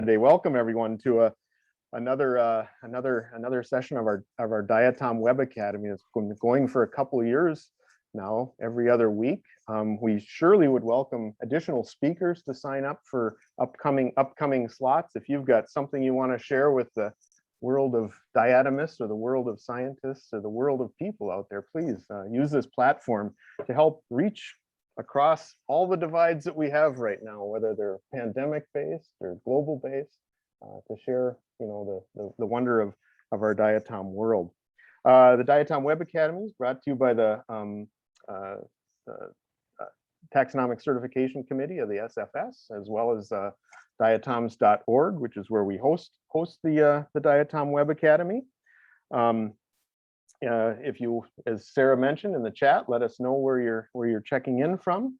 Today, welcome everyone to another session of our Diatom Web Academy. It's been going for a couple of years now, every other week. We surely would welcome additional speakers to sign up for upcoming slots. If you've got something you want to share with the world of diatomists or the world of scientists or the world of people out there, please use this platform to help reach across all the divides that we have right now, whether they're pandemic based or global based, to share, the wonder of our Diatom world. The Diatom Web Academy is brought to you by the Taxonomic Certification Committee of the SFS, as well as diatoms.org, which is where we host the Diatom Web Academy. If you, as Sarah mentioned in the chat, let us know where you're checking in from.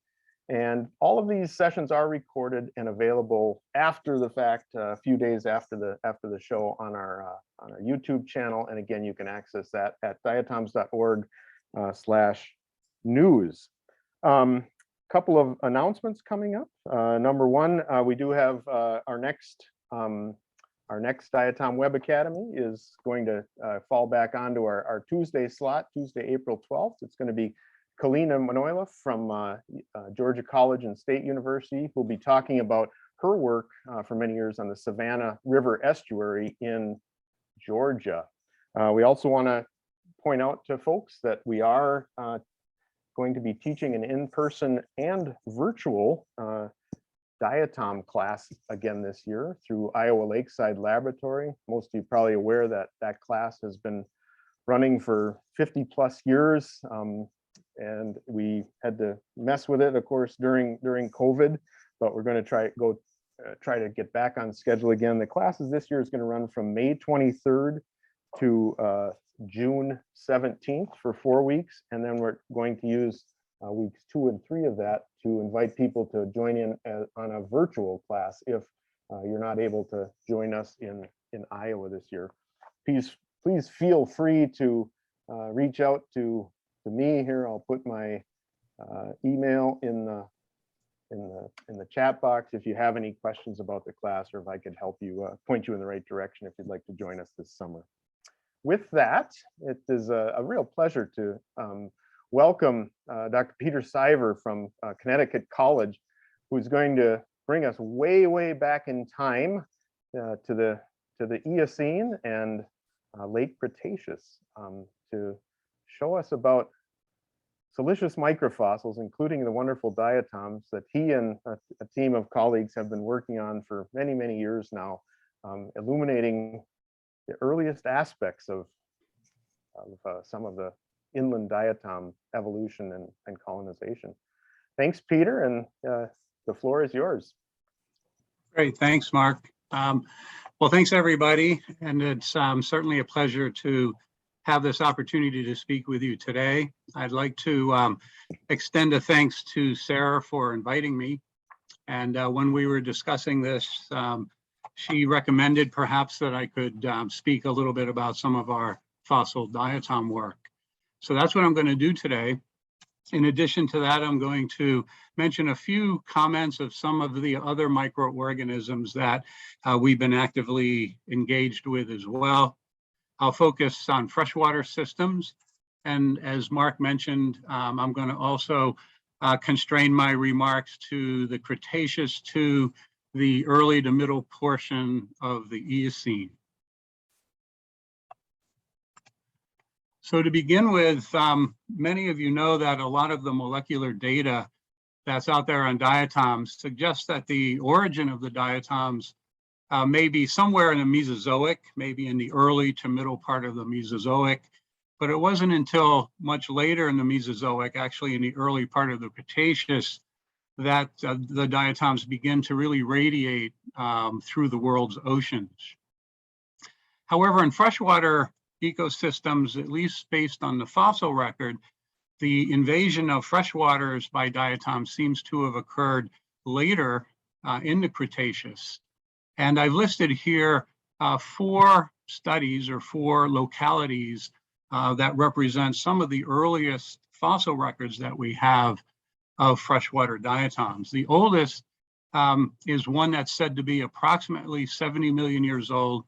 And all of these sessions are recorded and available after the fact, a few days after the show on our YouTube channel. And again, you can access that at diatoms.org/news. Couple of announcements coming up. Number one, we do have our next Diatom Web Academy is going to fall back onto our Tuesday slot, Tuesday, April 12th. It's going to be Kalina Manoila from Georgia College and State University, who'll be talking about her work for many years on the Savannah River estuary in Georgia. We also want to point out to folks that we are going to be teaching an in-person and virtual Diatom class again this year through Iowa Lakeside Laboratory. Most of you probably aware that that class has been running for 50 plus years, and we had to mess with it, of course, during COVID, but we're going to try to get back on schedule again. The classes this year is going to run from May 23rd to June 17th for 4 weeks, and then we're going to use weeks 2 and 3 of that to invite people to join in on a virtual class if you're not able to join us in Iowa this year. Please feel free to reach out to me here. I'll put my email in the chat box if you have any questions about the class, or if I could help you point you in the right direction if you'd like to join us this summer. With that, it is a real pleasure to welcome Dr. Peter Siver from Connecticut College, who's going to bring us way back in time to the Eocene and late Cretaceous to show us about siliceous microfossils, including the wonderful diatoms that he and a team of colleagues have been working on for many years now, illuminating the earliest aspects of some of the inland diatom evolution and colonization. Thanks, Peter, and the floor is yours. Great, thanks, Mark. Well, thanks everybody, and it's certainly a pleasure to have this opportunity to speak with you today. I'd like to extend a thanks to Sarah for inviting me, and when we were discussing this, she recommended perhaps that I could speak a little bit about some of our fossil diatom work. So that's what I'm going to do today. In addition to that, I'm going to mention a few comments of some of the other microorganisms that we've been actively engaged with as well. I'll focus on freshwater systems. And as Mark mentioned, I'm going to also constrain my remarks to the Cretaceous to the early to middle portion of the Eocene. So to begin with, many of you know that a lot of the molecular data that's out there on diatoms suggests that the origin of the diatoms may be somewhere in the Mesozoic, maybe in the early to middle part of the Mesozoic, but it wasn't until much later in the Mesozoic, actually in the early part of the Cretaceous, that the diatoms begin to really radiate through the world's oceans. However, in freshwater ecosystems, at least based on the fossil record, the invasion of freshwaters by diatoms seems to have occurred later in the Cretaceous. And I've listed here 4 studies or 4 localities that represent some of the earliest fossil records that we have of freshwater diatoms. The oldest is one that's said to be approximately 70 million years old.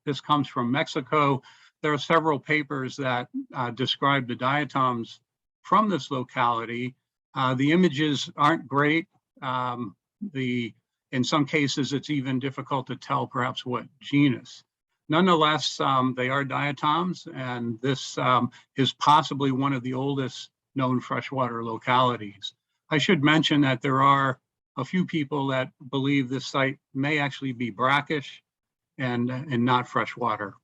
This comes from Mexico. There are several papers that describe the diatoms from this locality. The images aren't great. In some cases, it's even difficult to tell perhaps what genus. Nonetheless, they are diatoms, and this is possibly one of the oldest known freshwater localities. I should mention that there are a few people that believe this site may actually be brackish and not freshwater.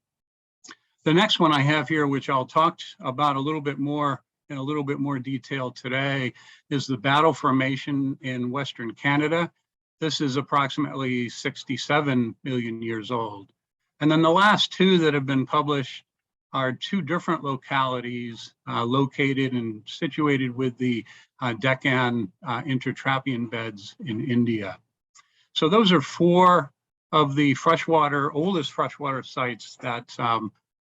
The next one I have here, which I'll talk about a little bit more in a little bit more detail today, is the Battle Formation in Western Canada. This is approximately 67 million years old. And then the last two that have been published are two different localities located and situated with the Deccan intertrappean beds in India. So those are four of the oldest freshwater sites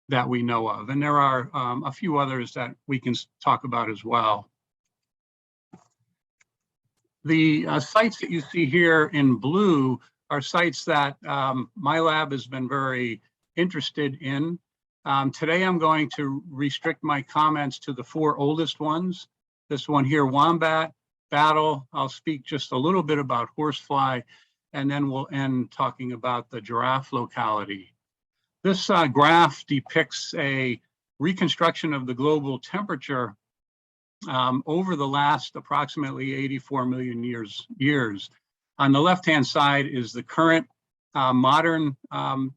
that we know of. And there are a few others that we can talk about as well. The sites that you see here in blue are sites that my lab has been very interested in. Today, I'm going to restrict my comments to the four oldest ones. This one here, Wombat, Battle. I'll speak just a little bit about horsefly, and then we'll end talking about the giraffe locality. This graph depicts a reconstruction of the global temperature over the last approximately 84 million years. On the left-hand side is the current modern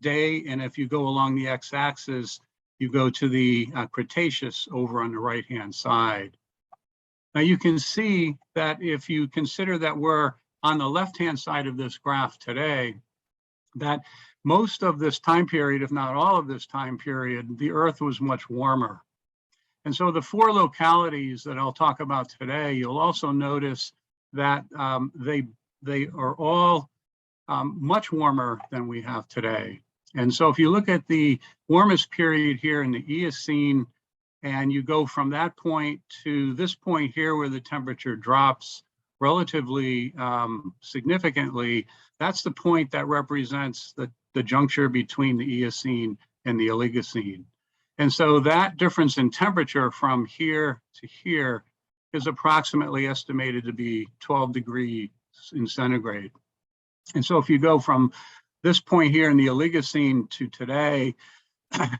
day, and if you go along the x-axis, you go to the Cretaceous over on the right-hand side. Now you can see that if you consider that we're on the left-hand side of this graph today, that most of this time period, if not all of this time period, the Earth was much warmer. And so the four localities that I'll talk about today, you'll also notice that they are all much warmer than we have today. And so if you look at the warmest period here in the Eocene, and you go from that point to this point here where the temperature drops relatively significantly, that's the point that represents the juncture between the Eocene and the Oligocene. And so that difference in temperature from here to here is approximately estimated to be 12 degrees in centigrade. And so if you go from this point here in the Oligocene to today,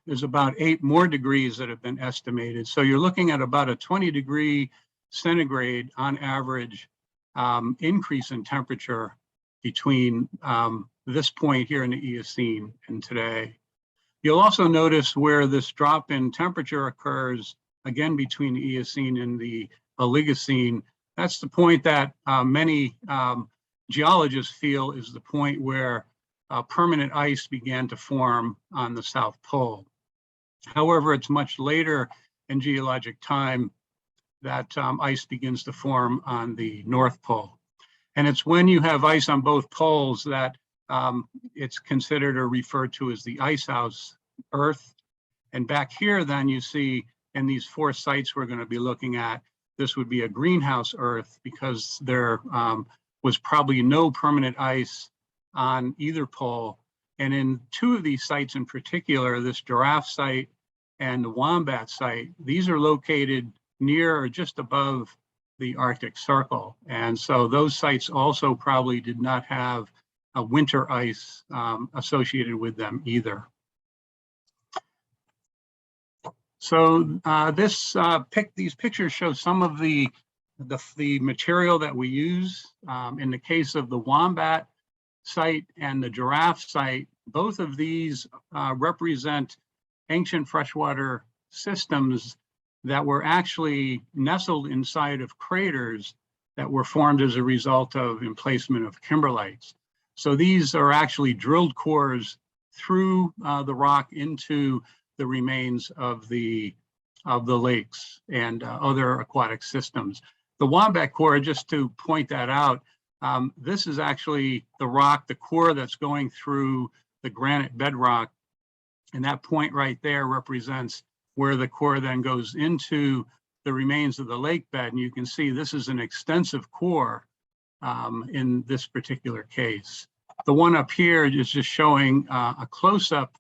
there's about 8 more degrees that have been estimated. So you're looking at about a 20 degree centigrade on average increase in temperature between this point here in the Eocene and today. You'll also notice where this drop in temperature occurs, again, between the Eocene and the Oligocene. That's the point that many geologists feel is the point where permanent ice began to form on the South Pole. However, it's much later in geologic time that ice begins to form on the North Pole. And it's when you have ice on both poles that it's considered or referred to as the ice house Earth. And back here, then you see in these four sites we're going to be looking at, this would be a greenhouse Earth because there was probably no permanent ice on either pole. And in two of these sites in particular, this giraffe site and the wombat site, these are located near or just above the Arctic Circle. And so those sites also probably did not have a winter ice associated with them either. So these pictures show some of the material that we use. In the case of the wombat site and the giraffe site, both of these represent ancient freshwater systems that were actually nestled inside of craters that were formed as a result of emplacement of kimberlites. So these are actually drilled cores through the rock into the remains of the lakes and other aquatic systems. The Wombat Core, just to point that out, this is actually the rock, the core that's going through the granite bedrock. And that point right there represents where the core then goes into the remains of the lake bed. And you can see this is an extensive core in this particular case. The one up here is just showing a close-up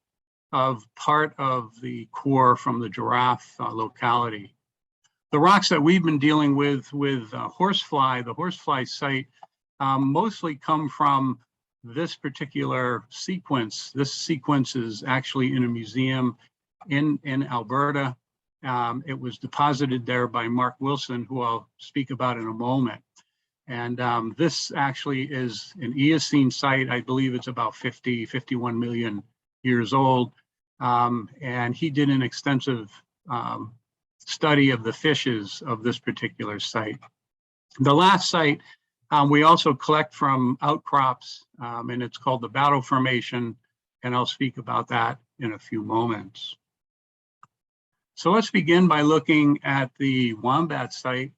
of part of the core from the Giraffe locality. The rocks that we've been dealing with horsefly, the horsefly site, mostly come from this particular sequence. This sequence is actually in a museum in Alberta. It was deposited there by Mark Wilson, who I'll speak about in a moment. And this actually is an Eocene site. I believe it's about 51 million years old. And he did an extensive study of the fishes of this particular site. The last site, we also collect from outcrops, and it's called the Battle Formation, and I'll speak about that in a few moments. So let's begin by looking at the Wombat site.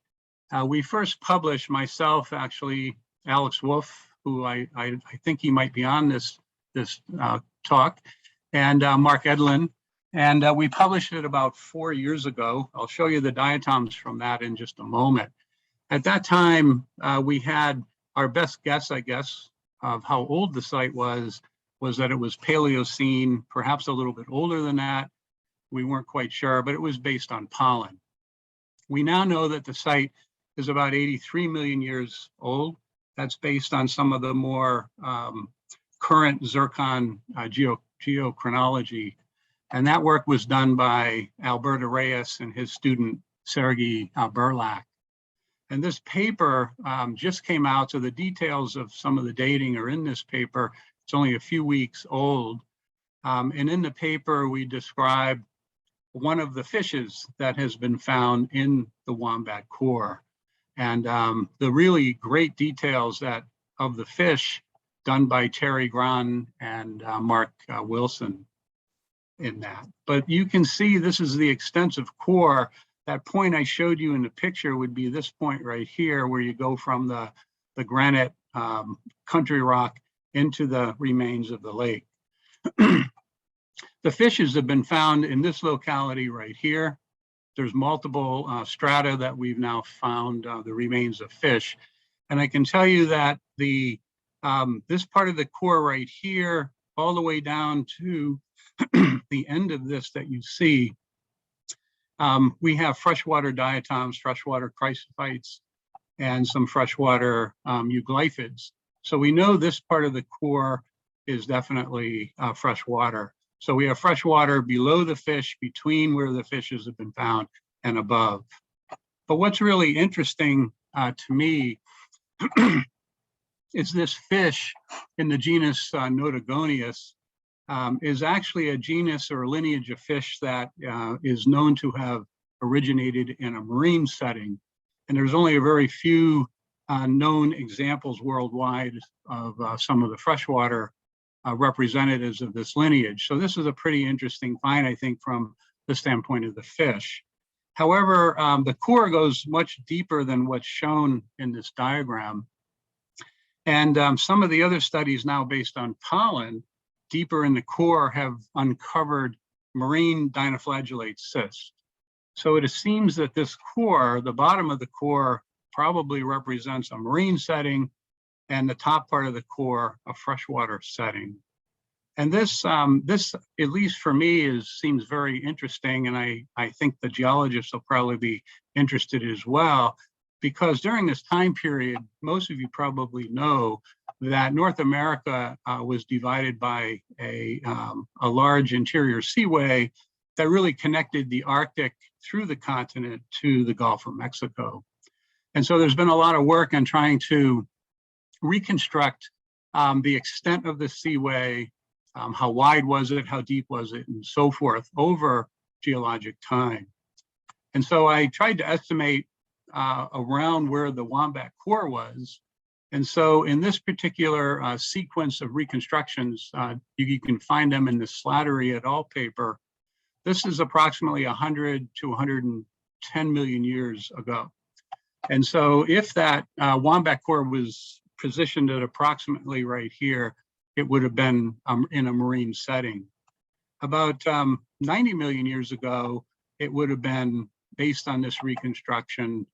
We first published, myself, actually, Alex Wolf, who I think he might be on this talk, and Mark Edlin. And we published it about 4 years ago. I'll show you the diatoms from that in just a moment. At that time, we had our best guess, I guess, of how old the site was that it was Paleocene, perhaps a little bit older than that. We weren't quite sure, but it was based on pollen. We now know that the site is about 83 million years old. That's based on some of the more current zircon geochronology. And that work was done by Alberto Reyes and his student, Sergei Berlak. And this paper just came out, so the details of some of the dating are in this paper. It's only a few weeks old. And in the paper, we describe one of the fishes that has been found in the Wombat Core. And the really great details of the fish done by Terry Gran and Mark Wilson in that. But you can see this is the extensive core. That point I showed you in the picture would be this point right here, where you go from the granite country rock into the remains of the lake. The fishes have been found in this locality right here. There's multiple strata that we've now found the remains of fish. And I can tell you that this part of the core right here, all the way down to the end of this that you see, we have freshwater diatoms, freshwater chrysophytes, and some freshwater euglyphids. So we know this part of the core is definitely freshwater. So we have freshwater below the fish, between where the fishes have been found, and above. But what's really interesting to me is this fish in the genus Notagonius is actually a genus or a lineage of fish that is known to have originated in a marine setting. And there's only a very few known examples worldwide of some of the freshwater representatives of this lineage. So this is a pretty interesting find, I think, from the standpoint of the fish. However, the core goes much deeper than what's shown in this diagram. And some of the other studies now based on pollen, deeper in the core, have uncovered marine dinoflagellate cysts. So it seems that this core, the bottom of the core, probably represents a marine setting, and the top part of the core, a freshwater setting. And this, at least for me, seems very interesting, and I think the geologists will probably be interested as well, because during this time period, most of you probably know that North America was divided by a large interior seaway that really connected the Arctic through the continent to the Gulf of Mexico. And so there's been a lot of work on trying to reconstruct the extent of the seaway, how wide was it, how deep was it, and so forth over geologic time. And so I tried to estimate around where the Wombat Core was. And so in this particular sequence of reconstructions, you can find them in the Slattery et al. Paper. This is approximately 100 to 110 million years ago. And so if that Wombat Core was positioned at approximately right here, it would have been in a marine setting. About 90 million years ago, it would have been, based on this reconstruction,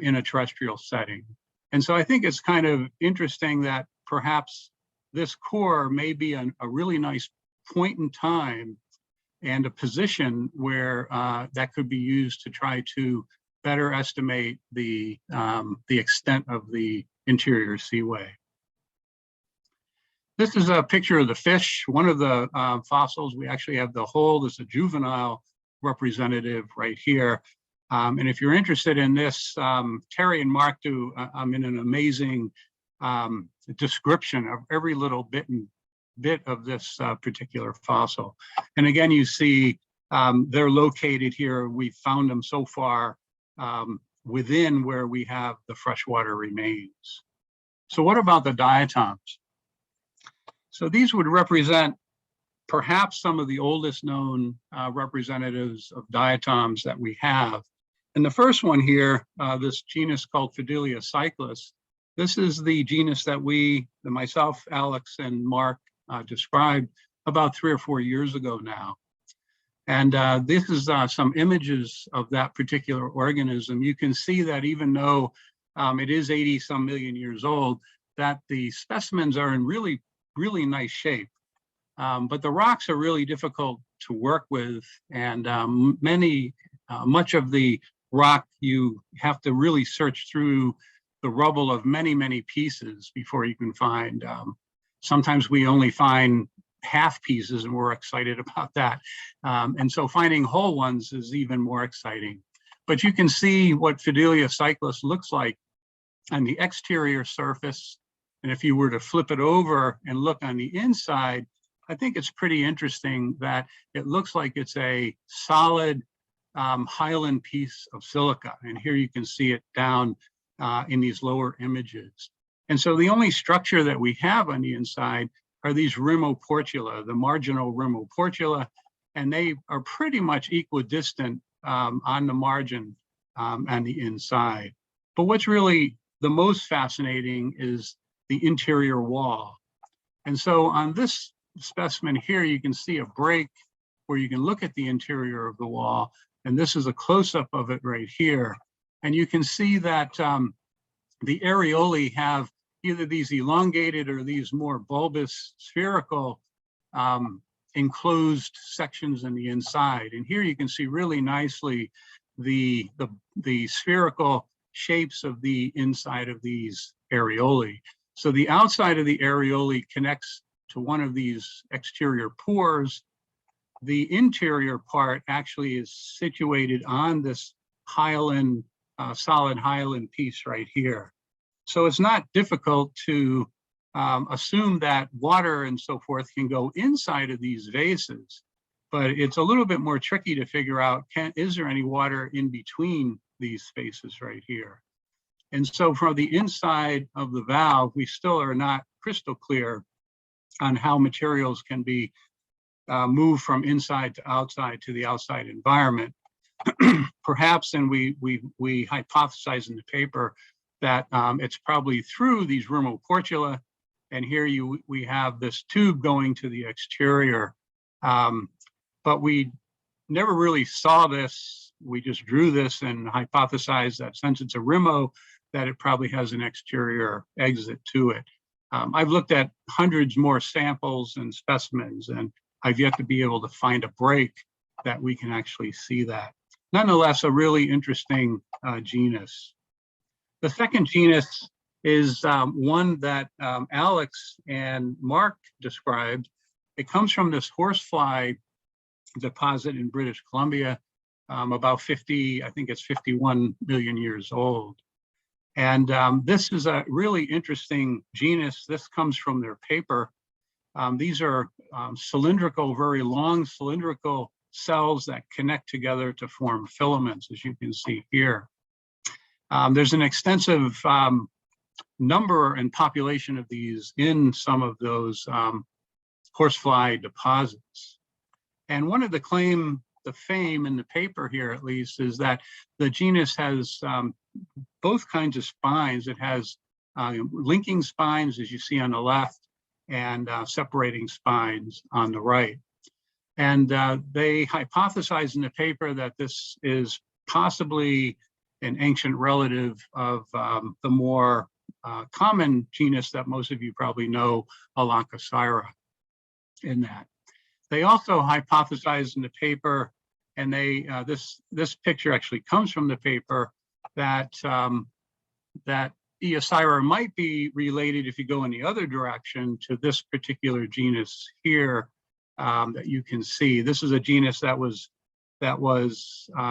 in a terrestrial setting. And so I think it's kind of interesting that perhaps this core may be a really nice point in time and a position where that could be used to try to better estimate the extent of the interior seaway. This is a picture of the fish. One of the fossils, we actually have the whole, there's a juvenile representative right here. And if you're interested in this, Terry and Mark do, I'm in an amazing description of every little bit of this particular fossil. And again, you see they're located here. We've found them so far within where we have the freshwater remains. So what about the diatoms? So these would represent perhaps some of the oldest known representatives of diatoms that we have. And the first one here, this genus called Fideliacyclus, this is the genus that myself, Alex, and Mark described about 3 or 4 years ago now. And this is some images of that particular organism. You can see that even though it is 80-some million years old, that the specimens are in really nice shape. But the rocks are really difficult to work with, and much of the rock, you have to really search through the rubble of many pieces before you can find. Sometimes we only find half pieces and we're excited about that. And so finding whole ones is even more exciting. But you can see what Fideliacyclus looks like on the exterior surface. And if you were to flip it over and look on the inside, I think it's pretty interesting that it looks like it's a solid hyaline piece of silica. And here you can see it down in these lower images. And so the only structure that we have on the inside are these rimoportula, the marginal rimoportula, and they are pretty much equidistant on the margin and the inside. But what's really the most fascinating is the interior wall. And so on this specimen here, you can see a break where you can look at the interior of the wall. And this is a close-up of it right here. And you can see that the areolae have either these elongated or these more bulbous spherical enclosed sections in the inside. And here you can see really nicely the spherical shapes of the inside of these areolae. So the outside of the areolae connects to one of these exterior pores. The interior part actually is situated on this hyaline, solid hyaline piece right here. So it's not difficult to assume that water and so forth can go inside of these vases, but it's a little bit more tricky to figure out, is there any water in between these spaces right here? And so from the inside of the valve, we still are not crystal clear on how materials can be moved from inside to the outside environment. Perhaps, and we hypothesize in the paper that it's probably through these rimoportula, and here we have this tube going to the exterior. But we never really saw this. We just drew this and hypothesized that since it's a rimo, that it probably has an exterior exit to it. I've looked at hundreds more samples and specimens, and I've yet to be able to find a break that we can actually see that. Nonetheless, a really interesting genus. The second genus is one that Alex and Mark described. It comes from this horsefly deposit in British Columbia, about 50, I think it's 51 million years old. And this is a really interesting genus. This comes from their paper. These are cylindrical, very long cylindrical cells that connect together to form filaments, as you can see here. There's an extensive number and population of these in some of those horsefly deposits. And one of the fame in the paper here, at least, is that the genus has both kinds of spines. It has linking spines, as you see on the left, and separating spines on the right. And they hypothesize in the paper that this is possibly an ancient relative of the more common genus that most of you probably know, Aulacoseira, in that. They also hypothesized in the paper, and they this picture actually comes from the paper, that that Eoseira might be related, if you go in the other direction, to this particular genus here that you can see. This is a genus that was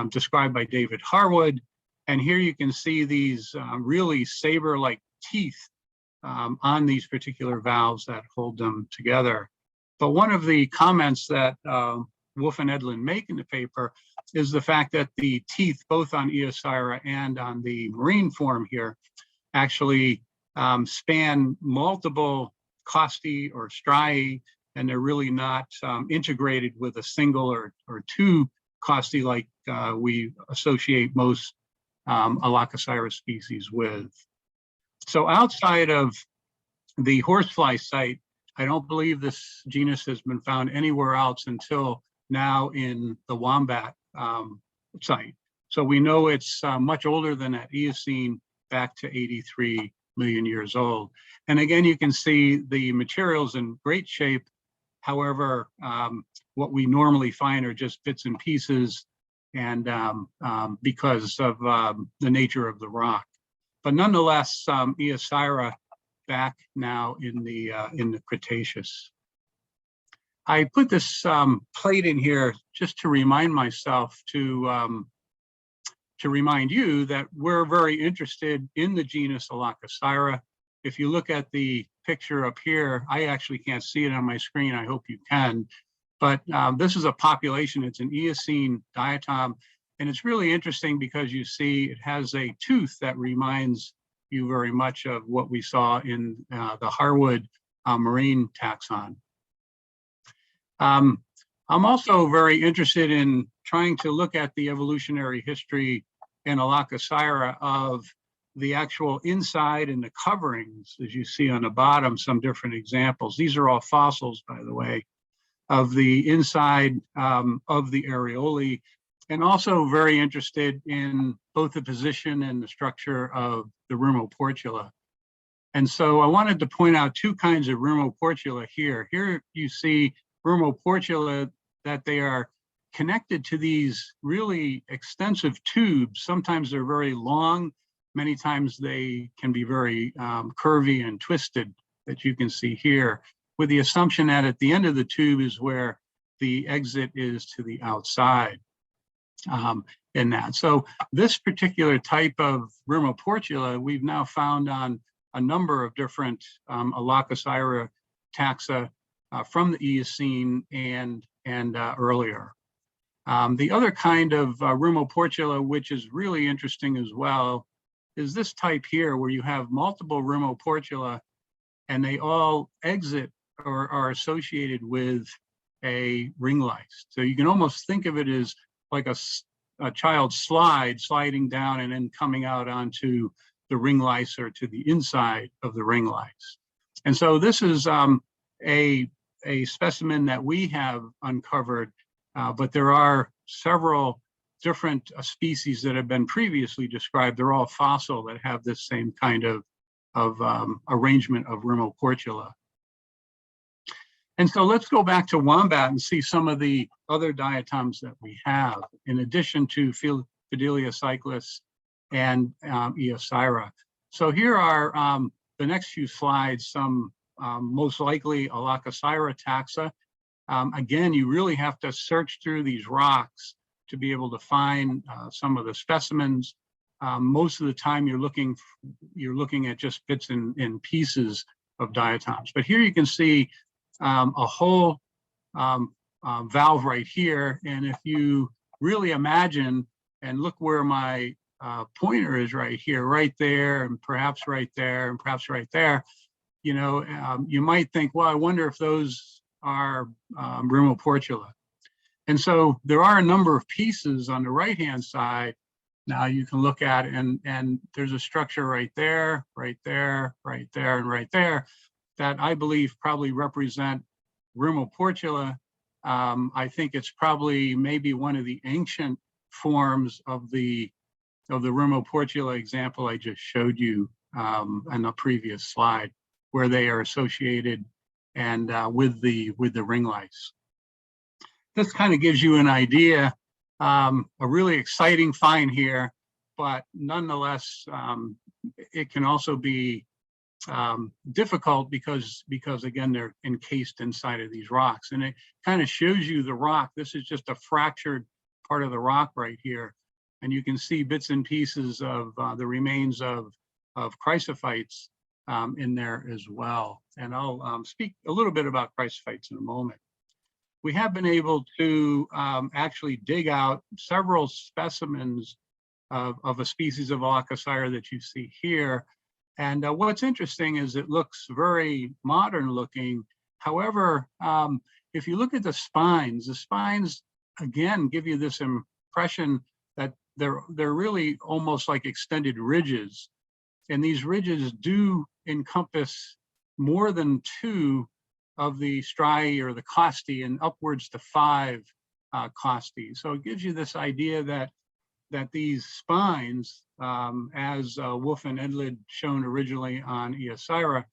described by David Harwood, and here you can see these really saber-like teeth on these particular valves that hold them together. But one of the comments that Wolf and Edlin make in the paper is the fact that the teeth, both on Eoseira and on the marine form here, actually span multiple costae or striae, and they're really not integrated with a single or two costae like we associate most Aulacoseira species with. So outside of the horsefly site, I don't believe this genus has been found anywhere else until now in the Wombat site. So we know it's much older than that Eocene, back to 83 million years old. And again, you can see the materials in great shape. However, what we normally find are just bits and pieces, and because of the nature of the rock. But nonetheless, Eoseira back now in the Cretaceous. I put this plate in here just to remind myself to remind you that we're very interested in the genus Aulacoseira. If you look at the picture up here, I actually can't see it on my screen. I hope you can. But this is a population. It's an Eocene diatom. And it's really interesting because you see it has a tooth that reminds you very much of what we saw in the Harwood marine taxon. I'm also very interested in trying to look at the evolutionary history in Aulacoseira of the actual inside and the coverings, as you see on the bottom, some different examples. These are all fossils, by the way, of the inside of the areolae, and also very interested in both the position and the structure of the rumoportula. And so I wanted to point out two kinds of rumoportula here. Here you see rumoportula that they are connected to these really extensive tubes. Sometimes they're very long, many times they can be very curvy and twisted, that you can see here, with the assumption that at the end of the tube is where the exit is to the outside in that. So this particular type of rumoportula we've now found on a number of different Aulacoseira taxa from the Eocene and earlier. The other kind of rumoportula, which is really interesting as well, is this type here, where you have multiple rumoportula and they all exit or are associated with a ring lice. So you can almost think of it as like a child sliding down and then coming out onto the ring lice or to the inside of the ring lice. And so this is a specimen that we have uncovered, but there are several different species that have been previously described. They're all fossil that have this same kind of arrangement of rumoportula. And so let's go back to Wombat and see some of the other diatoms that we have, in addition to Fideliacyclus and Eoseira. So here are the next few slides, some most likely Aulacoseira taxa. Again, you really have to search through these rocks to be able to find some of the specimens. Most of the time you're looking at just bits and pieces of diatoms. But here you can see a whole valve right here. And if you really imagine and look where my pointer is right here, right there, and perhaps right there, and perhaps right there, you know, you might think, well, I wonder if those are rumoportula. And so there are a number of pieces on the right-hand side. Now you can look at it, and there's a structure right there, right there, right there, and right there that I believe probably represent rumoportula. I think it's probably maybe one of the ancient forms of the rumoportula example I just showed you on the previous slide, where they are associated and with the ring lice. This kind of gives you an idea, a really exciting find here, but nonetheless, it can also be difficult because again, they're encased inside of these rocks, and it kind of shows you the rock. This is just a fractured part of the rock right here, and you can see bits and pieces of the remains of chrysophytes in there as well. And I'll speak a little bit about chrysophytes in a moment. We have been able to actually dig out several specimens of a species of Aulacoseira that you see here. And what's interesting is it looks very modern looking. However, if you look at the spines again give you this impression that they're really almost like extended ridges. And these ridges do encompass more than 2 of the striae or the costae and upwards to 5 costae. So it gives you this idea that these spines, as Wolf and Edlid shown originally on Eoseira,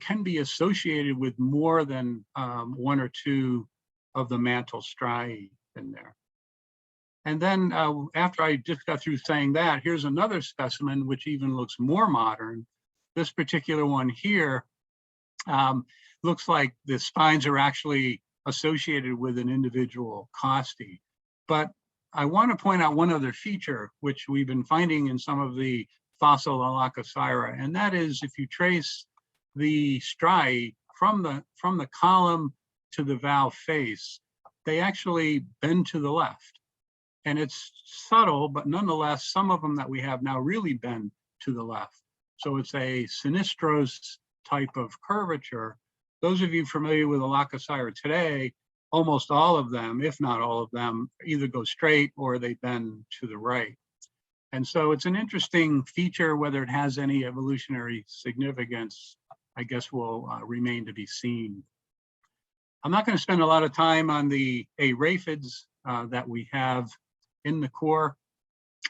can be associated with more than 1 or 2 of the mantle striae in there. And then after I just got through saying that, here's another specimen which even looks more modern. This particular one here looks like the spines are actually associated with an individual costae. But I want to point out one other feature which we've been finding in some of the fossil Aulacoseira, and that is if you trace the striae from the column to the valve face, they actually bend to the left. And it's subtle, but nonetheless, some of them that we have now really bend to the left. So it's a sinistros type of curvature. Those of you familiar with Aulacoseira today, almost all of them, if not all of them, either go straight or they bend to the right. And so it's an interesting feature. Whether it has any evolutionary significance, I guess will remain to be seen. I'm not going to spend a lot of time on the raphids that we have in the core.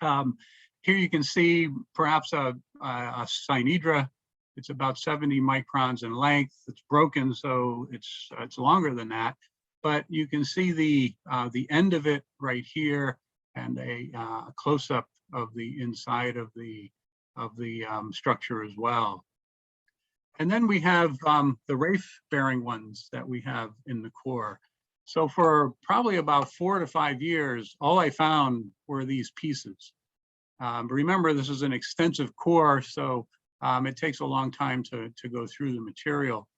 Here you can see perhaps a synedra. It's about 70 microns in length. It's broken, so it's longer than that. But you can see the end of it right here, and a close-up of the inside of the structure as well. And then we have the raphe-bearing ones that we have in the core. So for probably about 4 to 5 years, all I found were these pieces. Remember, this is an extensive core, so it takes a long time to go through the material.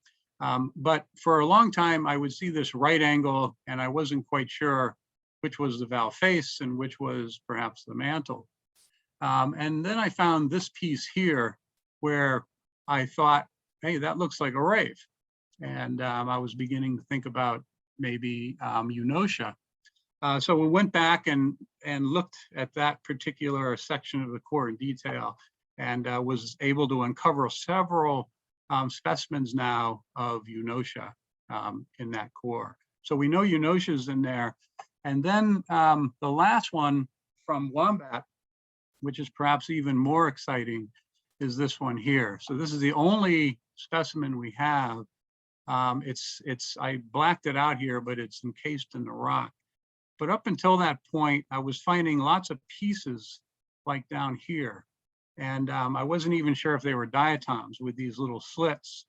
But for a long time, I would see this right angle, and I wasn't quite sure which was the valve face and which was perhaps the mantle. And then I found this piece here where I thought, hey, that looks like a raphe. And I was beginning to think about maybe Eunotia. So we went back and looked at that particular section of the core in detail, and was able to uncover several specimens now of Eunotia in that core. So we know Eunosia's in there. And then the last one from Wombat, which is perhaps even more exciting, is this one here. So this is the only specimen we have. I blacked it out here, but it's encased in the rock. But up until that point, I was finding lots of pieces like down here. And I wasn't even sure if they were diatoms with these little slits.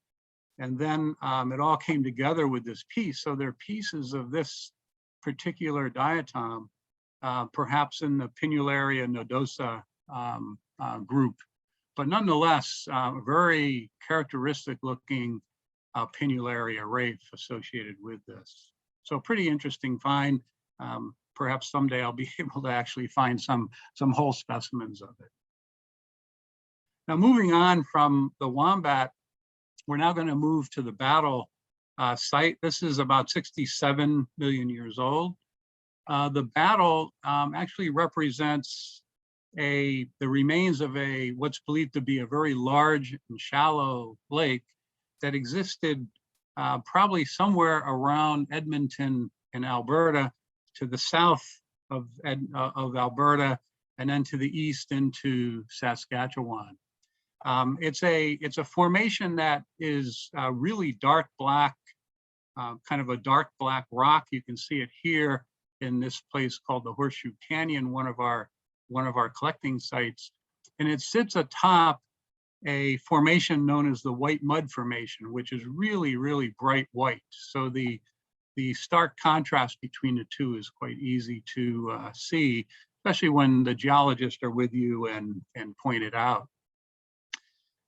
And then it all came together with this piece. So they're pieces of this particular diatom, perhaps in the Pinularia nodosa group. But nonetheless, very characteristic looking Pinularia raphe associated with this. So pretty interesting find. Perhaps someday I'll be able to actually find some whole specimens of it. Now, moving on from the wombat, we're now going to move to the battle site. This is about 67 million years old. The battle actually represents the remains of what's believed to be a very large and shallow lake that existed probably somewhere around Edmonton in Alberta, to the south of Alberta, and then to the east into Saskatchewan. It's a formation that is really dark black, kind of a dark black rock. You can see it here in this place called the Horseshoe Canyon, one of our collecting sites, and it sits atop a formation known as the White Mud Formation, which is really, really bright white. So the stark contrast between the two is quite easy to see, especially when the geologists are with you and point it out.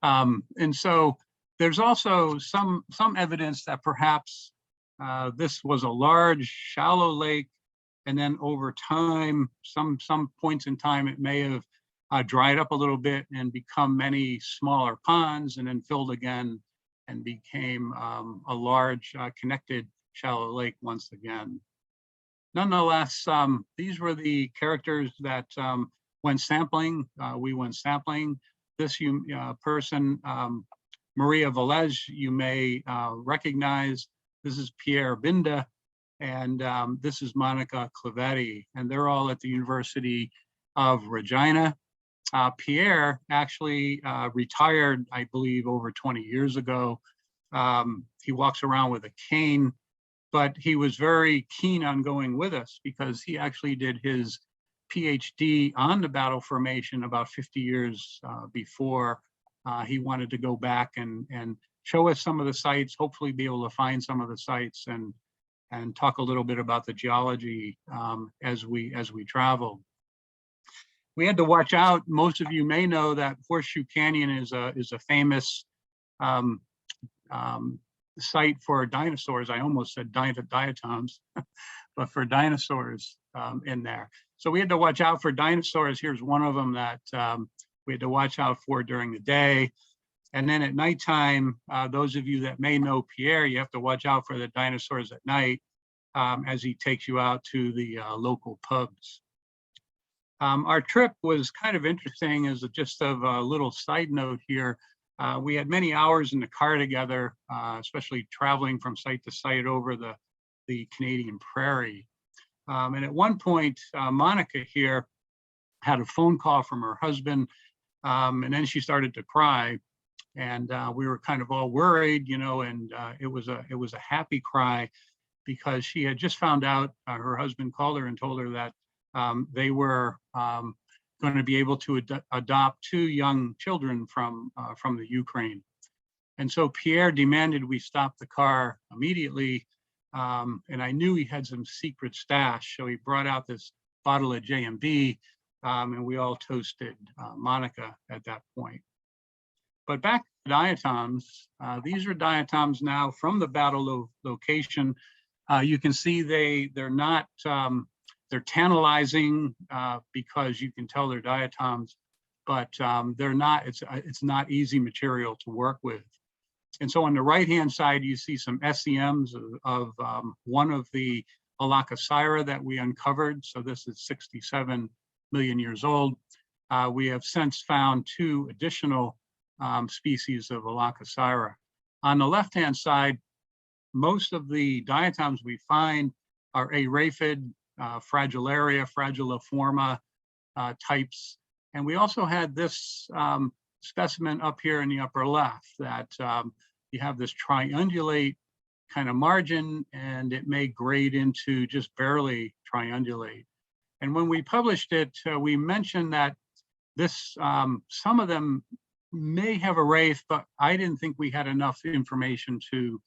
And so there's also some evidence that perhaps this was a large, shallow lake, and then over time, some points in time, it may have dried up a little bit and become many smaller ponds, and then filled again and became a large connected shallow lake once again. Nonetheless, these were the characters that when sampling, we went sampling. This person, Maria Velez, you may recognize. This is Pierre Binda, and this is Monica Clivetti, and they're all at the University of Regina. Pierre actually retired, I believe, over 20 years ago. He walks around with a cane, but he was very keen on going with us because he actually did his PhD on the Battle Formation about 50 years before. He wanted to go back and show us some of the sites, hopefully be able to find some of the sites and talk a little bit about the geology as we traveled. We had to watch out. Most of you may know that Horseshoe Canyon is a famous site for dinosaurs. I almost said diatoms, but for dinosaurs in there. So we had to watch out for dinosaurs. Here's one of them that we had to watch out for during the day. And then at nighttime, those of you that may know Pierre, you have to watch out for the dinosaurs at night as he takes you out to the local pubs. Our trip was kind of interesting as just a little side note here. We had many hours in the car together, especially traveling from site to site over the Canadian prairie. And at one point, Monica here had a phone call from her husband, and then she started to cry. And we were kind of all worried, you know, and it was a happy cry because she had just found out, her husband called her and told her that they were going to be able to adopt 2 young children from the Ukraine. And so Pierre demanded we stop the car immediately. And I knew he had some secret stash. So he brought out this bottle of J&B, and we all toasted Monica at that point. But back to diatoms, these are diatoms now from the battle location. You can see they're not, they're tantalizing because you can tell they're diatoms, but they're not, it's not easy material to work with. And so on the right-hand side, you see some SEMs of one of the Aulacoseira that we uncovered. So this is 67 million years old. We have since found 2 additional species of Aulacoseira. On the left-hand side, most of the diatoms we find are araphid, Fragillaria, Fragiliforma types. And we also had this specimen up here in the upper left that you have this triangulate kind of margin, and it may grade into just barely triangulate. And when we published it, we mentioned that this, some of them may have a raphe, but I didn't think we had enough information to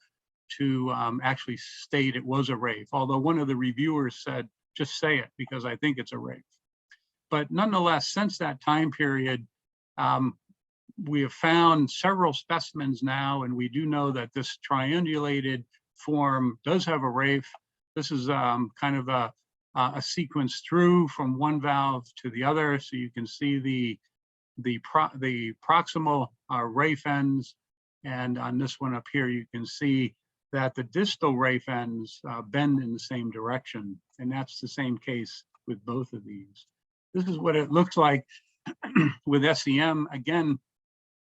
actually state it was a raphe. Although one of the reviewers said, just say it because I think it's a raphe. But nonetheless, since that time period, we have found several specimens now, and we do know that this triangulated form does have a raphe. This is kind of a sequence through from one valve to the other, so you can see the proximal raphe ends, and on this one up here, you can see that the distal raphe ends bend in the same direction, and that's the same case with both of these. This is what it looks like with SEM. Again,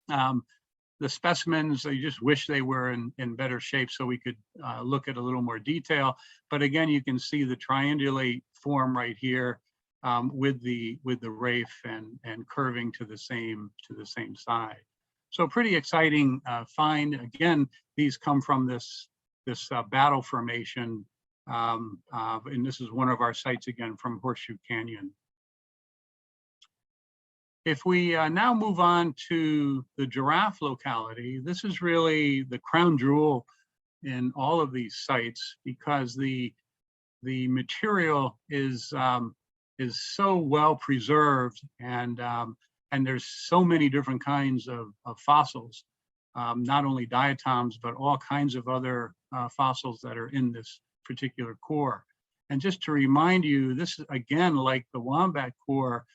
the specimens, I just wish they were in better shape so we could look at a little more detail. But again, you can see the triangulate form right here with the raphe and curving to the same side. So pretty exciting find. Again, these come from this battle formation, and this is one of our sites again from Horseshoe Canyon. If we now move on to the Giraffe locality, this is really the crown jewel in all of these sites because the material is so well preserved, and there's so many different kinds of fossils, not only diatoms, but all kinds of other fossils that are in this particular core. And just to remind you, this is again like the Wombat Core.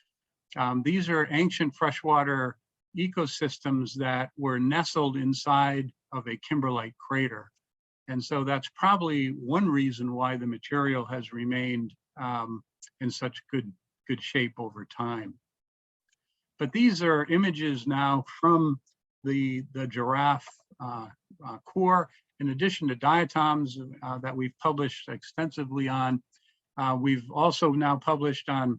These are ancient freshwater ecosystems that were nestled inside of a kimberlite crater. And so that's probably one reason why the material has remained in such good shape over time. But these are images now from the Giraffe core. In addition to diatoms that we've published extensively on, we've also now published on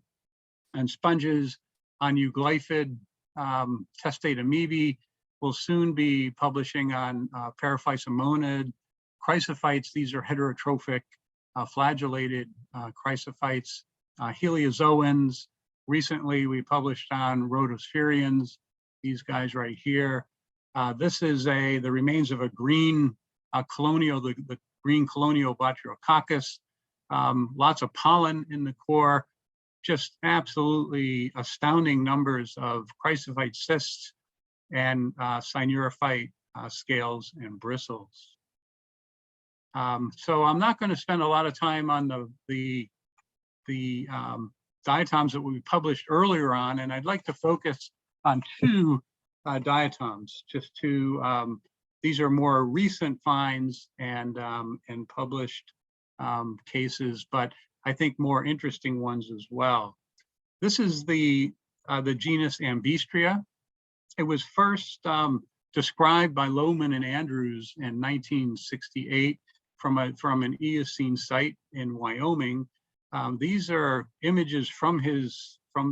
sponges, on euglyphid, testate amoebae. We'll soon be publishing on paraphysomonid, chrysophytes. These are heterotrophic flagellated chrysophytes, heliozoans. Recently, we published on rotosphaerids, these guys right here. This is the remains of a green colonial, the green colonial Botryococcus. Lots of pollen in the core, just absolutely astounding numbers of chrysophyte cysts and Sinerophyte scales and bristles. So I'm not going to spend a lot of time on the diatoms that we published earlier on, and I'd like to focus on two diatoms, just two. These are more recent finds and published cases, but I think more interesting ones as well. This is the genus Ambistria. It was first described by Lohmann and Andrews in 1968 from an Eocene site in Wyoming. These are images from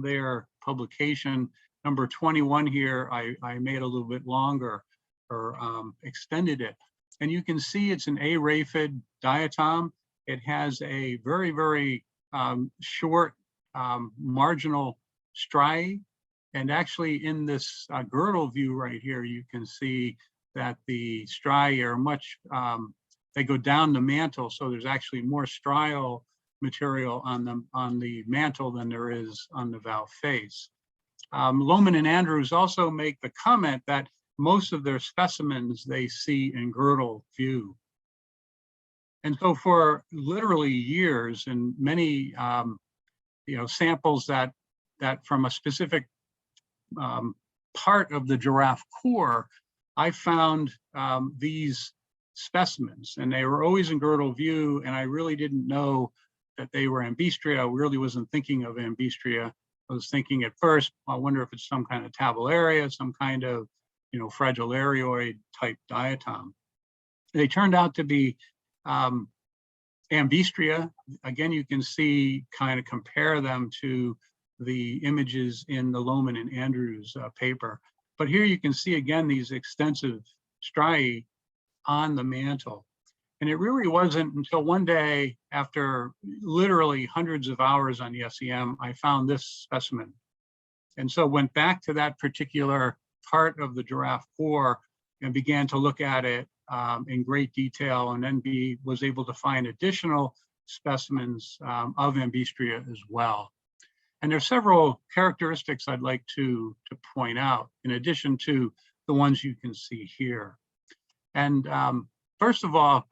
their publication. Number 21 here, I made a little bit longer or extended it. And you can see it's an araphid diatom. It has a very, very short marginal striae. And actually in this girdle view right here, you can see that the striae are much, they go down the mantle. So there's actually more strial material on the mantle than there is on the valve face. Lohmann and Andrews also make the comment that most of their specimens they see in girdle view. And so for literally years and many samples that from a specific part of the giraffe core, I found these specimens, and they were always in girdle view, and I really didn't know that they were Ambistria. I really wasn't thinking of Ambistria. I was thinking at first, I wonder if it's some kind of tabellaria, some kind of fragilarioid type diatom. They turned out to be Ambistria. Again, you can see, kind of compare them to the images in the Lohmann and Andrews paper. But here you can see again these extensive striae on the mantle. And it really wasn't until one day, after literally hundreds of hours on the SEM, I found this specimen. And so went back to that particular part of the giraffe core and began to look at it in great detail, and then was able to find additional specimens of Ambistria as well. And there's several characteristics I'd like to point out, in addition to the ones you can see here. And first of all,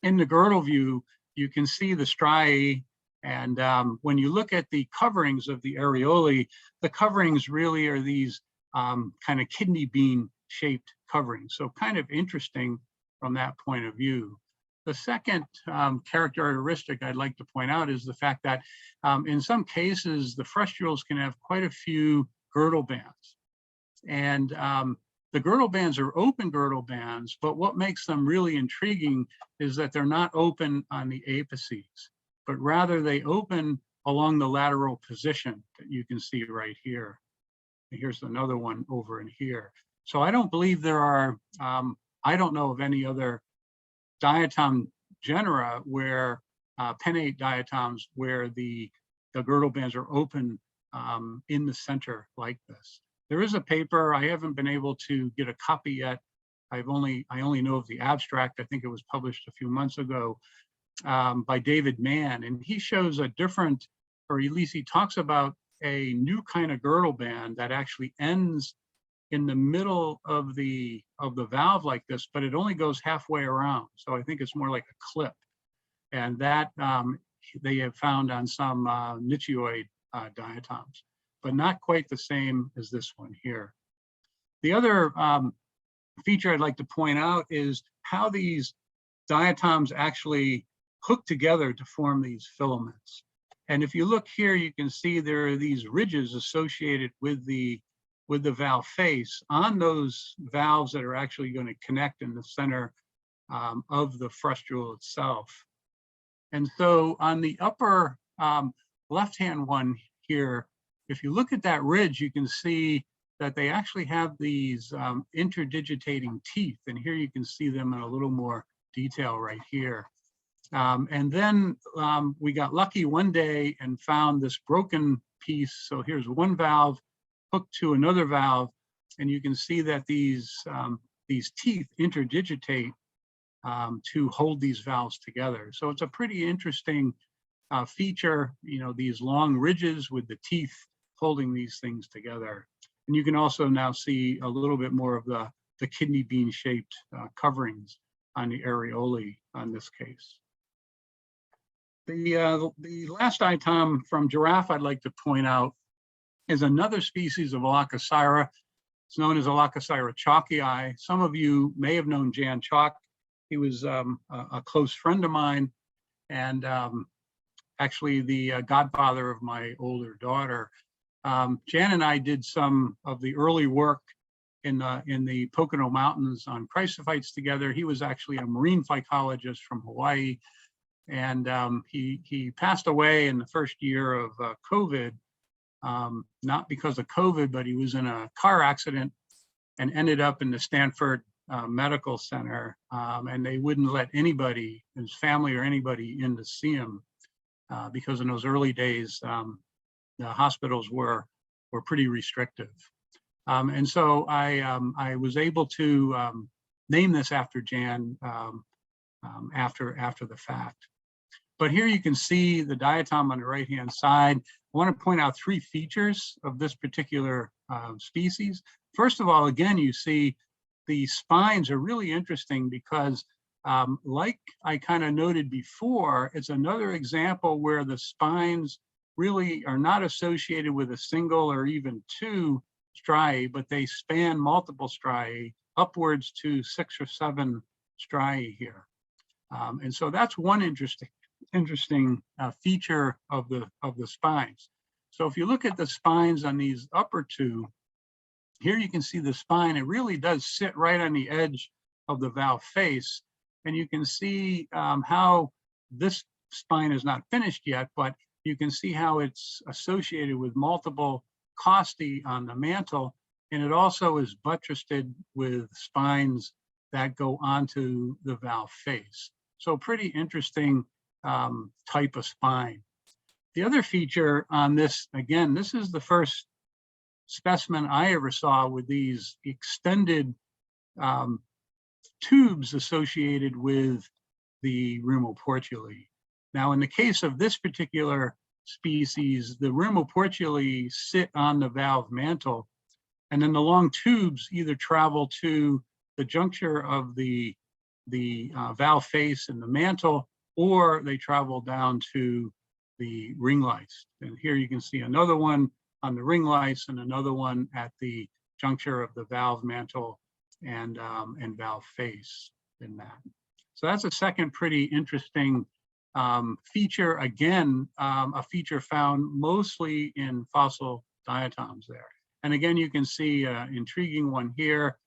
in the girdle view, you can see the striae. And when you look at the coverings of the areolae, the coverings really are these kind of kidney bean shaped coverings. So kind of interesting from that point of view. The second characteristic I'd like to point out is the fact that in some cases, the frustules can have quite a few girdle bands. And the girdle bands are open girdle bands, but what makes them really intriguing is that they're not open on the apices, but rather they open along the lateral position that you can see right here. And here's another one over in here. So I don't believe there are, I don't know of any other diatom genera where pinnate diatoms where the girdle bands are open in the center like this. There is a paper, I haven't been able to get a copy yet. I only know of the abstract. I think it was published a few months ago by David Mann, and he shows a different, or at least he talks about a new kind of girdle band that actually ends in the middle of the valve like this, but it only goes halfway around. So I think it's more like a clip, and that they have found on some nichioid diatoms, but not quite the same as this one here. The other feature I'd like to point out is how these diatoms actually hook together to form these filaments. And if you look here, you can see there are these ridges associated with the valve face on those valves that are actually going to connect in the center of the frustule itself. And so on the upper left-hand one here, if you look at that ridge, you can see that they actually have these interdigitating teeth. And here you can see them in a little more detail right here. And then we got lucky one day and found this broken piece. So here's one valve hooked to another valve, and you can see that these teeth interdigitate to hold these valves together. So it's a pretty interesting feature, you know, these long ridges with the teeth holding these things together. And you can also now see a little bit more of the kidney bean shaped coverings on the areolae on this case. The last diatom from giraffe I'd like to point out is another species of Aulacoseira. It's known as Aulacoseira chalkii. Some of you may have known Jan Chalk. He was a close friend of mine, and actually the godfather of my older daughter. Jan and I did some of the early work in the Pocono Mountains on chrysophytes together. He was actually a marine phycologist from Hawaii, and he passed away in the first year of COVID, not because of COVID, but he was in a car accident and ended up in the Stanford Medical Center, and they wouldn't let anybody, his family or anybody, in to see him because in those early days, the hospitals were pretty restrictive. And so I was able to name this after Jan after the fact. But here you can see the diatom on the right-hand side. I want to point out three features of this particular species. First of all, again, you see the spines are really interesting because like I kind of noted before, it's another example where the spines really are not associated with a single or even two striae, but they span multiple striae, upwards to 6 or 7 striae here. And so that's one interesting feature of the spines. So if you look at the spines on these upper two, here you can see the spine. It really does sit right on the edge of the valve face, and you can see how this spine is not finished yet, but you can see how it's associated with multiple costae on the mantle, and it also is buttressed with spines that go onto the valve face. So pretty interesting type of spine. The other feature on this, again, this is the first specimen I ever saw with these extended tubes associated with the rimoportuli. Now, in the case of this particular species, the rimoportuli sit on the valve mantle, and then the long tubes either travel to the juncture of the valve face and the mantle, or they travel down to the ring lice. And here you can see another one on the ring lice and another one at the juncture of the valve mantle and valve face in that. So that's a second pretty interesting feature. Again, a feature found mostly in fossil diatoms there. And again, you can see an intriguing one here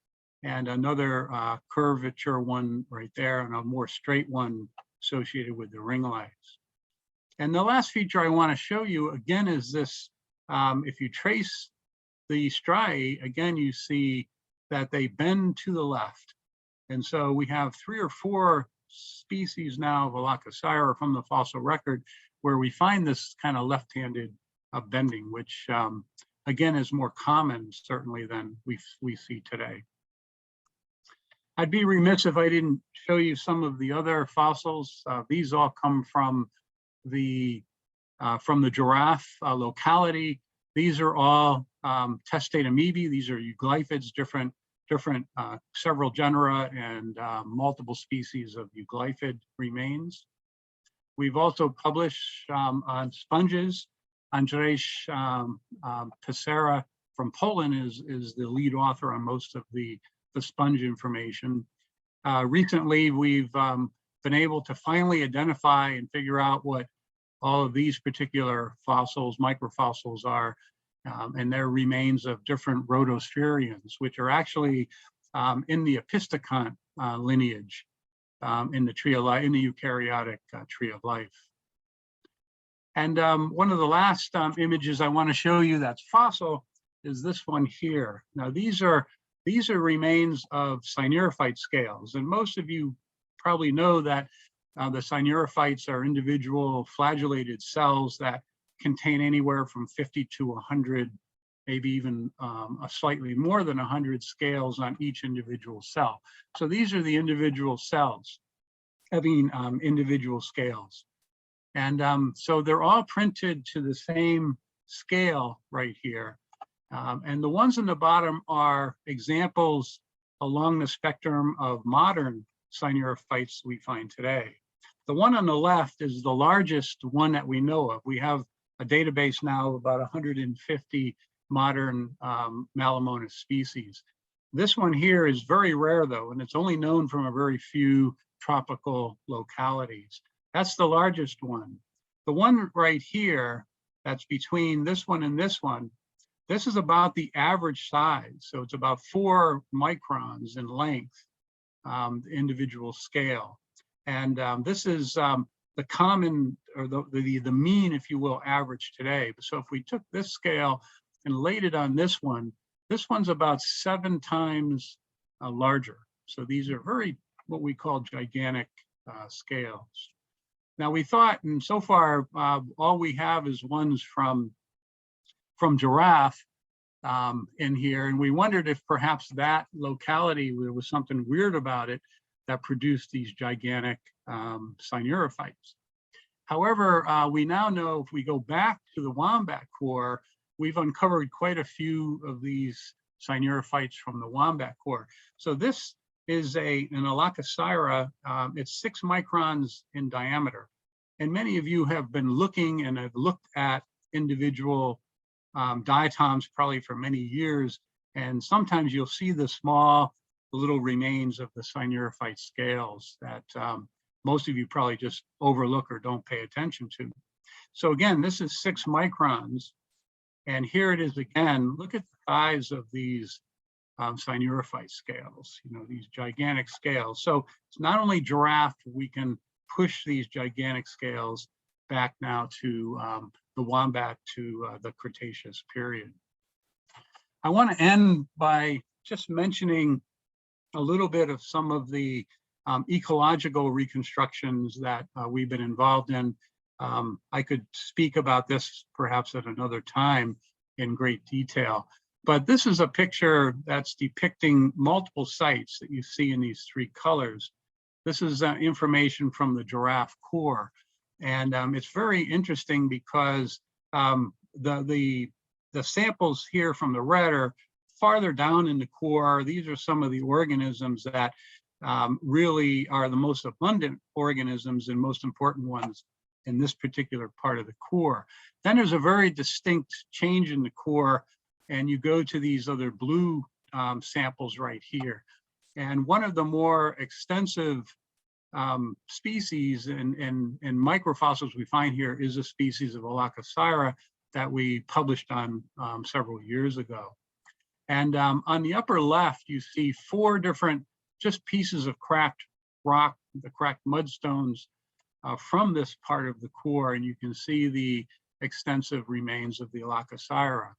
and another curvature one right there, and a more straight one associated with the ring lice. And the last feature I want to show you again is this. If you trace the striae, again, you see that they bend to the left. And so we have 3 or 4 species now of Aulacoseira from the fossil record where we find this kind of left-handed bending, which again is more common certainly than we see today. I'd be remiss if I didn't show you some of the other fossils. These all come from the giraffe locality. These are all testate amoebae. These are euglyphids, different several genera and multiple species of euglyphid remains. We've also published on sponges. Andrzej Pasera from Poland is the lead author on most of the sponge information. Recently, we've been able to finally identify and figure out what all of these particular fossils, microfossils are, and their remains of different rotosphaerids, which are actually in the Epistocont lineage in the tree of life, in the eukaryotic tree of life. And one of the last images I want to show you that's fossil is this one here. Now these are remains of Sinerophyte scales, and most of you probably know that the Sinerophytes are individual flagellated cells that contain anywhere from 50 to 100, maybe even slightly more than 100 scales on each individual cell. So these are the individual cells having individual scales. And so they're all printed to the same scale right here. And the ones in the bottom are examples along the spectrum of modern Sinerophytes we find today. The one on the left is the largest one that we know of. We have a database now of about 150 modern Malamonas species. This one here is very rare though, and it's only known from a very few tropical localities. That's the largest one. The one right here, that's between this one and this one, this is about the average size. So it's about 4 microns in length, the individual scale. And this is the common, or the mean, if you will, average today. So if we took this scale and laid it on this one's about 7 times larger. So these are very, what we call gigantic scales. Now we thought, and so far, all we have is ones from giraffe in here, and we wondered if perhaps that locality, there was something weird about it that produced these gigantic Sinerophytes. However, we now know if we go back to the Wombat Core, we've uncovered quite a few of these Sinerophytes from the Wombat Core. So this is an Aulacoseira. It's 6 microns in diameter. And many of you have been looking and have looked at individual diatoms probably for many years. And sometimes you'll see the small little remains of the Sinerophyte scales that most of you probably just overlook or don't pay attention to. So again, this is 6 microns. And here it is again. Look at the size of these Sinerophyte scales, these gigantic scales. So it's not only giraffe, we can push these gigantic scales back now to the wombat, to the Cretaceous period. I want to end by just mentioning a little bit of some of the ecological reconstructions that we've been involved in. I could speak about this perhaps at another time in great detail, but this is a picture that's depicting multiple sites that you see in these 3 colors. This is information from the Giraffe Core, and it's very interesting because the samples here from the red are farther down in the core. These are some of the organisms that really are the most abundant organisms and most important ones in this particular part of the core. Then there's a very distinct change in the core, and you go to these other blue samples right here. And one of the more extensive species and microfossils we find here is a species of Aulacoseira that we published on several years ago. And on the upper left, you see 4 different just pieces of cracked rock, the cracked mudstones from this part of the core, and you can see the extensive remains of the Aulacoseira.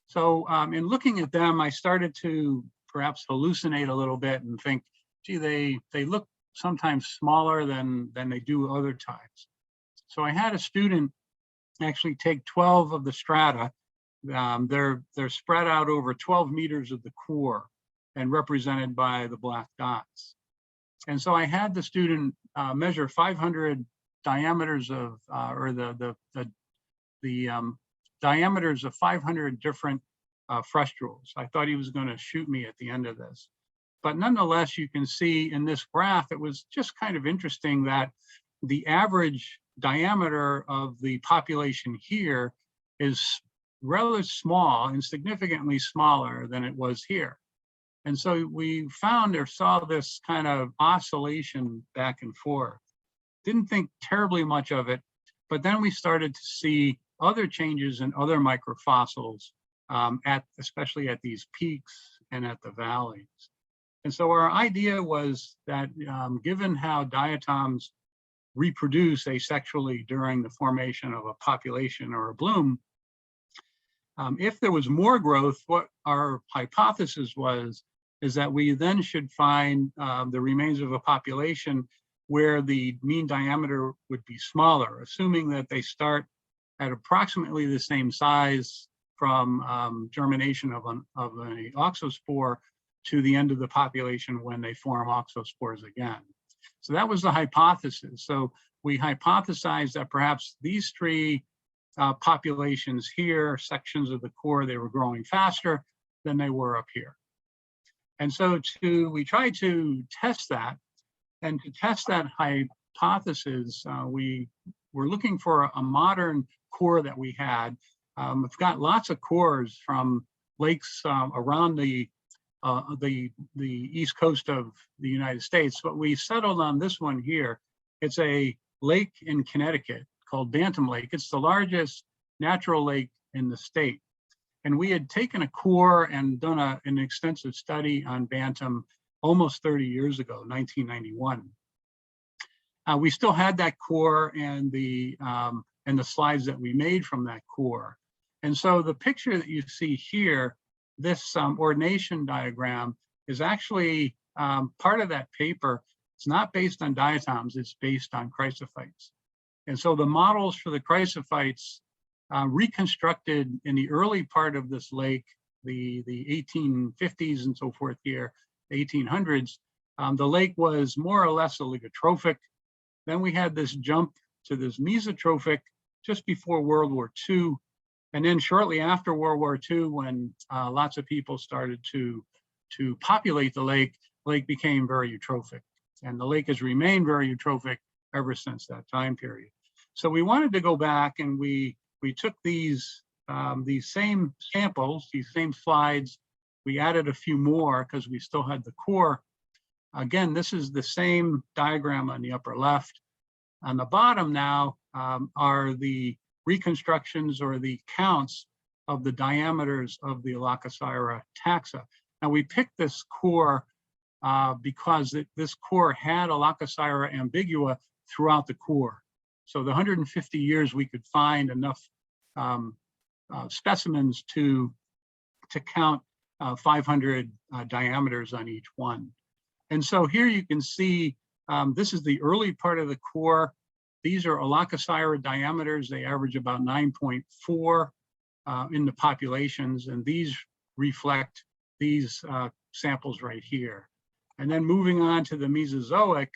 So in looking at them, I started to perhaps hallucinate a little bit and think, gee, they look sometimes smaller than they do other times. So I had a student actually take 12 of the strata. They're spread out over 12 meters of the core and represented by the black dots. And so I had the student measure 500 diameters of, diameters of 500 different frustules. I thought he was going to shoot me at the end of this. But nonetheless, you can see in this graph, it was just kind of interesting that the average diameter of the population here is rather small and significantly smaller than it was here. And so we found or saw this kind of oscillation back and forth. Didn't think terribly much of it, but then we started to see other changes in other microfossils, especially at these peaks and at the valleys. And so our idea was that given how diatoms reproduce asexually during the formation of a population or a bloom, if there was more growth, what our hypothesis is that we then should find the remains of a population where the mean diameter would be smaller, assuming that they start at approximately the same size from germination of an oxospore to the end of the population when they form oxospores again. So that was the hypothesis. So we hypothesized that perhaps these three populations here, sections of the core, they were growing faster than they were up here. And so we tried to test that. And to test that hypothesis, we were looking for a modern core that we had. We've got lots of cores from lakes around the east coast of the United States, but we settled on this one here. It's a lake in Connecticut called Bantam Lake. It's the largest natural lake in the state. And we had taken a core and done an extensive study on Bantam almost 30 years ago, 1991. We still had that core and the slides that we made from that core. And so the picture that you see here, this ordination diagram, is actually part of that paper. It's not based on diatoms, it's based on chrysophytes. And so the models for the chrysophytes reconstructed in the early part of this lake, the 1850s and so forth here, 1800s, the lake was more or less oligotrophic. Then we had this jump to this mesotrophic just before World War II. And then shortly after World War II, when lots of people started to populate the lake became very eutrophic. And the lake has remained very eutrophic ever since that time period. So we wanted to go back and we took these same samples, these same slides. We added a few more because we still had the core. Again, this is the same diagram on the upper left. On the bottom now are the reconstructions or the counts of the diameters of the Aulacoseira taxa. Now we picked this core because this core had Aulacoseira ambigua throughout the core. So the 150 years we could find enough specimens to count 500 diameters on each one. And so here you can see this is the early part of the core. These are Aulacoseira diameters. They average about 9.4 in the populations, and these reflect these samples right here. And then moving on to the Mesozoic,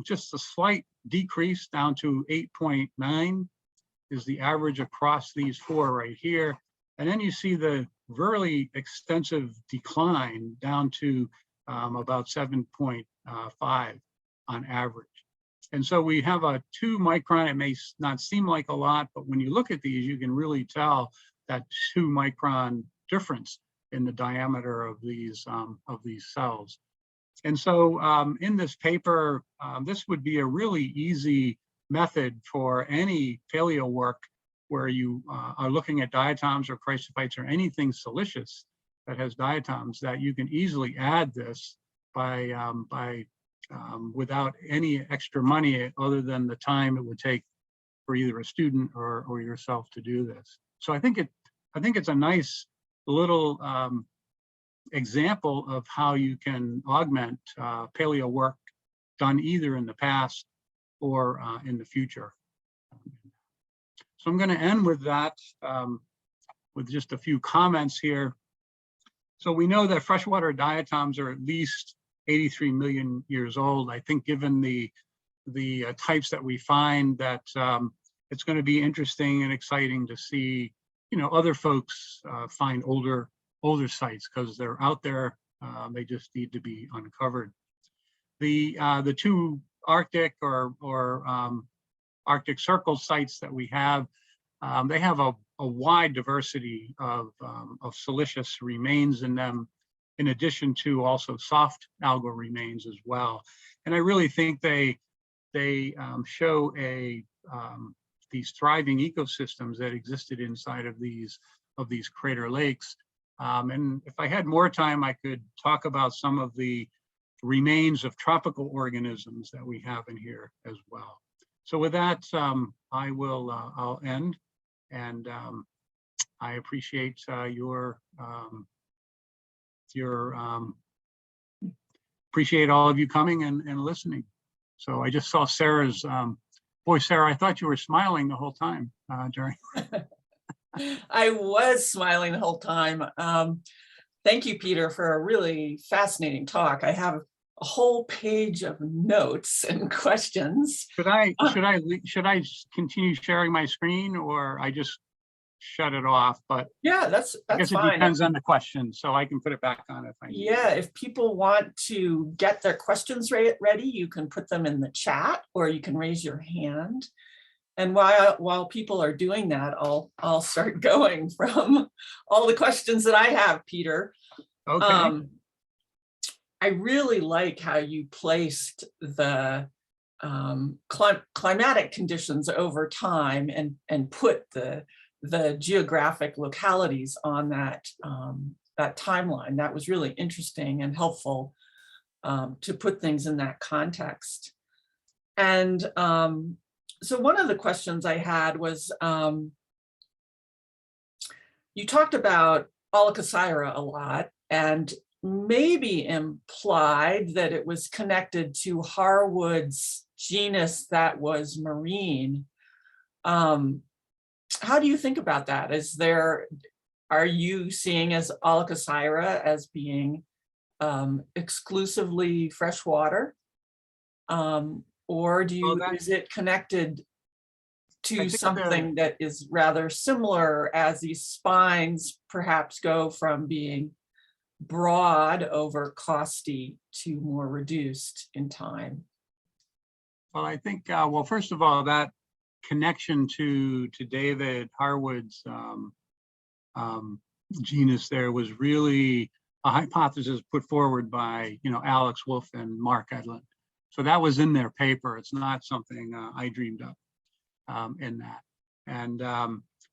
just a slight decrease down to 8.9 is the average across these four right here. And then you see the really extensive decline down to about 7.5 on average. And so we have a 2 micron, it may not seem like a lot, but when you look at these, you can really tell that 2 micron difference in the diameter of these cells. And so in this paper, this would be a really easy method for any paleo work where you are looking at diatoms or chrysophytes or anything siliceous that has diatoms, that you can easily add this by without any extra money other than the time it would take for either a student or yourself to do this. So I think it's a nice little example of how you can augment paleo work done either in the past or in the future. So I'm going to end with that, with just a few comments here. So we know that freshwater diatoms are at least 83 million years old. I think given the types that we find, that it's going to be interesting and exciting to see, other folks find older sites, because they're out there. They just need to be uncovered. The two Arctic or Arctic Circle sites that we have, they have a wide diversity of siliceous remains in them, in addition to also soft algal remains as well. And I really think they show these thriving ecosystems that existed inside of these crater lakes. And if I had more time, I could talk about some of the remains of tropical organisms that we have in here as well. So with that, I'll end, and I appreciate appreciate all of you coming and listening. So I just saw Sarah's, boy, Sarah, I thought you were smiling the whole time during. I was smiling the whole time. Thank you, Peter, for a really fascinating talk. I have a whole page of notes and questions. Should I continue sharing my screen, or I just shut it off? But yeah, that's I guess fine. It depends on the question, so I can put it back on if I need. Yeah, if people want to get their questions ready, you can put them in the chat, or you can raise your hand. And while people are doing that, I'll start going from all the questions that I have, Peter. Okay. I really like how you placed the climatic conditions over time and put the geographic localities on that timeline. That was really interesting and helpful to put things in that context. And so one of the questions I had was, you talked about Aulacoseira a lot, and maybe implied that it was connected to Harwood's genus that was marine. How do you think about that? Are you seeing as Aulacoseira as being exclusively freshwater? Or is it connected to something that is rather similar, as these spines perhaps go from being broad over costy to more reduced in time? Well, I think, well, first of all, that connection to David Harwood's genus there was really a hypothesis put forward by, Alex Wolff and Mark Edlund. So that was in their paper. It's not something I dreamed up in that. And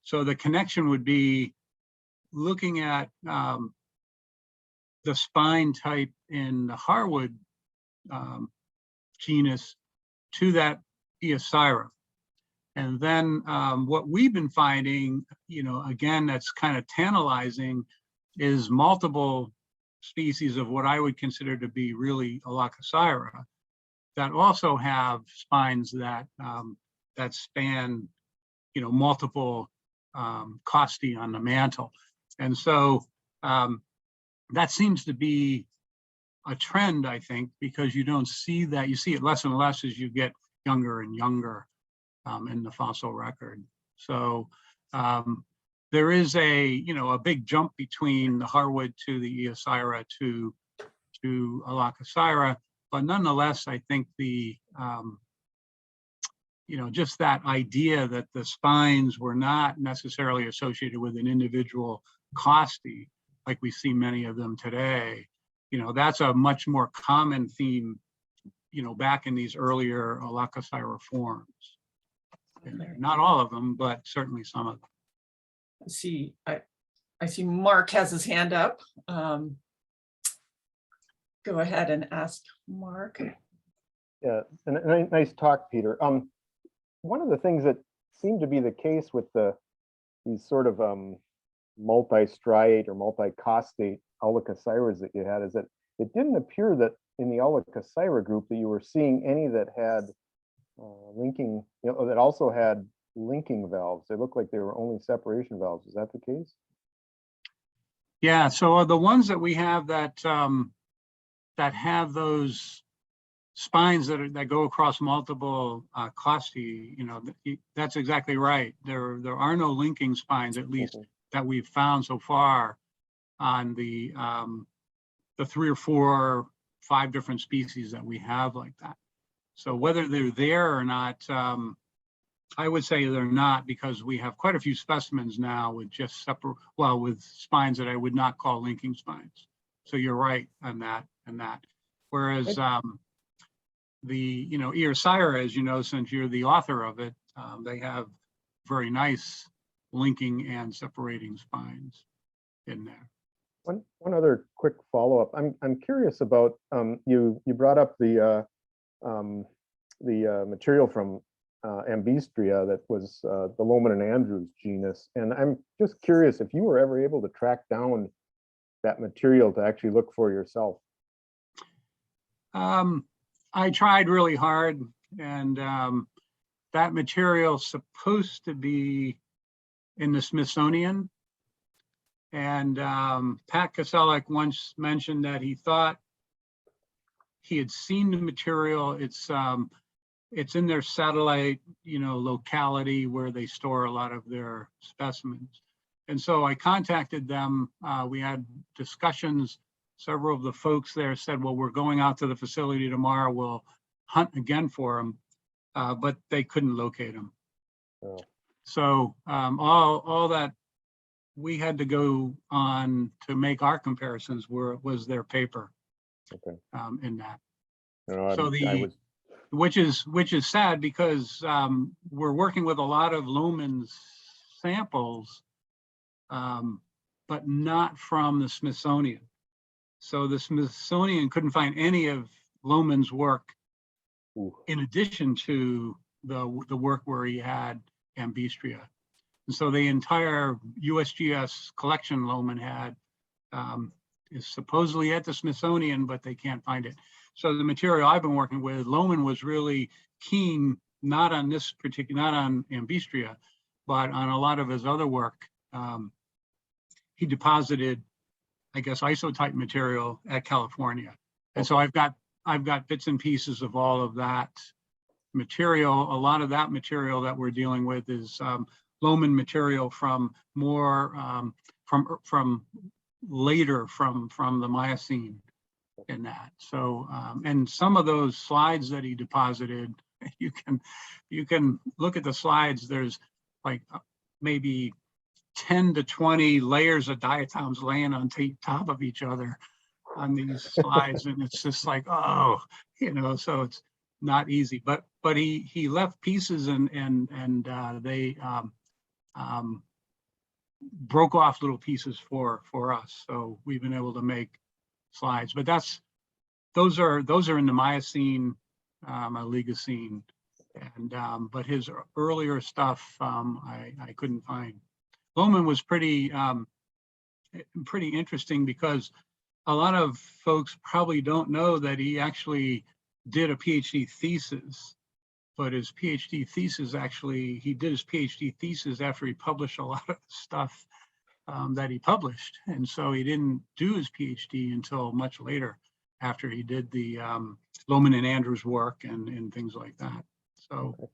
so the connection would be looking at the spine type in the Harwood genus to that Eoseira. And then what we've been finding, again, that's kind of tantalizing, is multiple species of what I would consider to be really Aulacoseira that also have spines that that span, multiple costae on the mantle. And so that seems to be a trend, I think, because you don't see that. You see it less and less as you get younger and younger in the fossil record. So there is a big jump between the Harwood to the Eoseira to Aulacoseira, but nonetheless, I think the just that idea that the spines were not necessarily associated with an individual costae, like we see many of them today, that's a much more common theme, back in these earlier Aulacoseira forms. Not all of them, but certainly some of them. I see Mark has his hand up. Go ahead and ask Mark. Yeah, and nice talk, Peter. One of the things that seemed to be the case with these sort of multi-striate or multi-costate Aulacoseiras that you had is that it didn't appear that in the Aulacoseira group that you were seeing any that had linking, that also had linking valves. They looked like they were only separation valves. Is that the case? Yeah, so the ones that we have that that have those spines that go across multiple costae, that's exactly right. There are no linking spines, at least that we've found so far on the 3 or 4, 5 different species that we have like that. So whether they're there or not, I would say they're not, because we have quite a few specimens now with just with spines that I would not call linking spines. So you're right on that and that. Whereas the Eoseira, as you know, since you're the author of it, they have very nice linking and separating spines in there. One other quick follow-up. I'm curious about you brought up the material from Ambistria that was the Lohmann and Andrews genus, and I'm just curious if you were ever able to track down that material to actually look for yourself. I tried really hard, and that material's supposed to be in the Smithsonian. And Pat Koselleck once mentioned that he thought he had seen the material. It's in their satellite, locality where they store a lot of their specimens. And so I contacted them. We had discussions. Several of the folks there said, well, we're going out to the facility tomorrow. We'll hunt again for them, but they couldn't locate them. Oh. So all that we had to go on to make our comparisons was their paper. Okay. In that. So which is sad, because we're working with a lot of Lohmann's samples, but not from the Smithsonian. So the Smithsonian couldn't find any of Lohmann's work. Ooh. In addition to the work where he had Ambistria. And so the entire USGS collection Lohmann had is supposedly at the Smithsonian, but they can't find it. So the material I've been working with, Lohmann was really keen, not on Ambistria, but on a lot of his other work. He deposited, I guess, isotype material at California. And so I've got bits and pieces of all of that material. A lot of that material that we're dealing with is Lohmann material from more from later from the Miocene in that. So and some of those slides that he deposited, you can look at the slides. There's like maybe 10 to 20 layers of diatoms laying on top of each other on these slides, and it's just like, oh, so it's not easy. But he left pieces, and they broke off little pieces for us. So we've been able to make slides. But those are in the Miocene, Oligocene, and but his earlier stuff I couldn't find. Lohmann was pretty interesting, because a lot of folks probably don't know that he actually did a PhD thesis, but his PhD thesis he did his PhD thesis after he published a lot of stuff that he published. And so he didn't do his PhD until much later, after he did the Lohmann and Andrews work and things like that. So,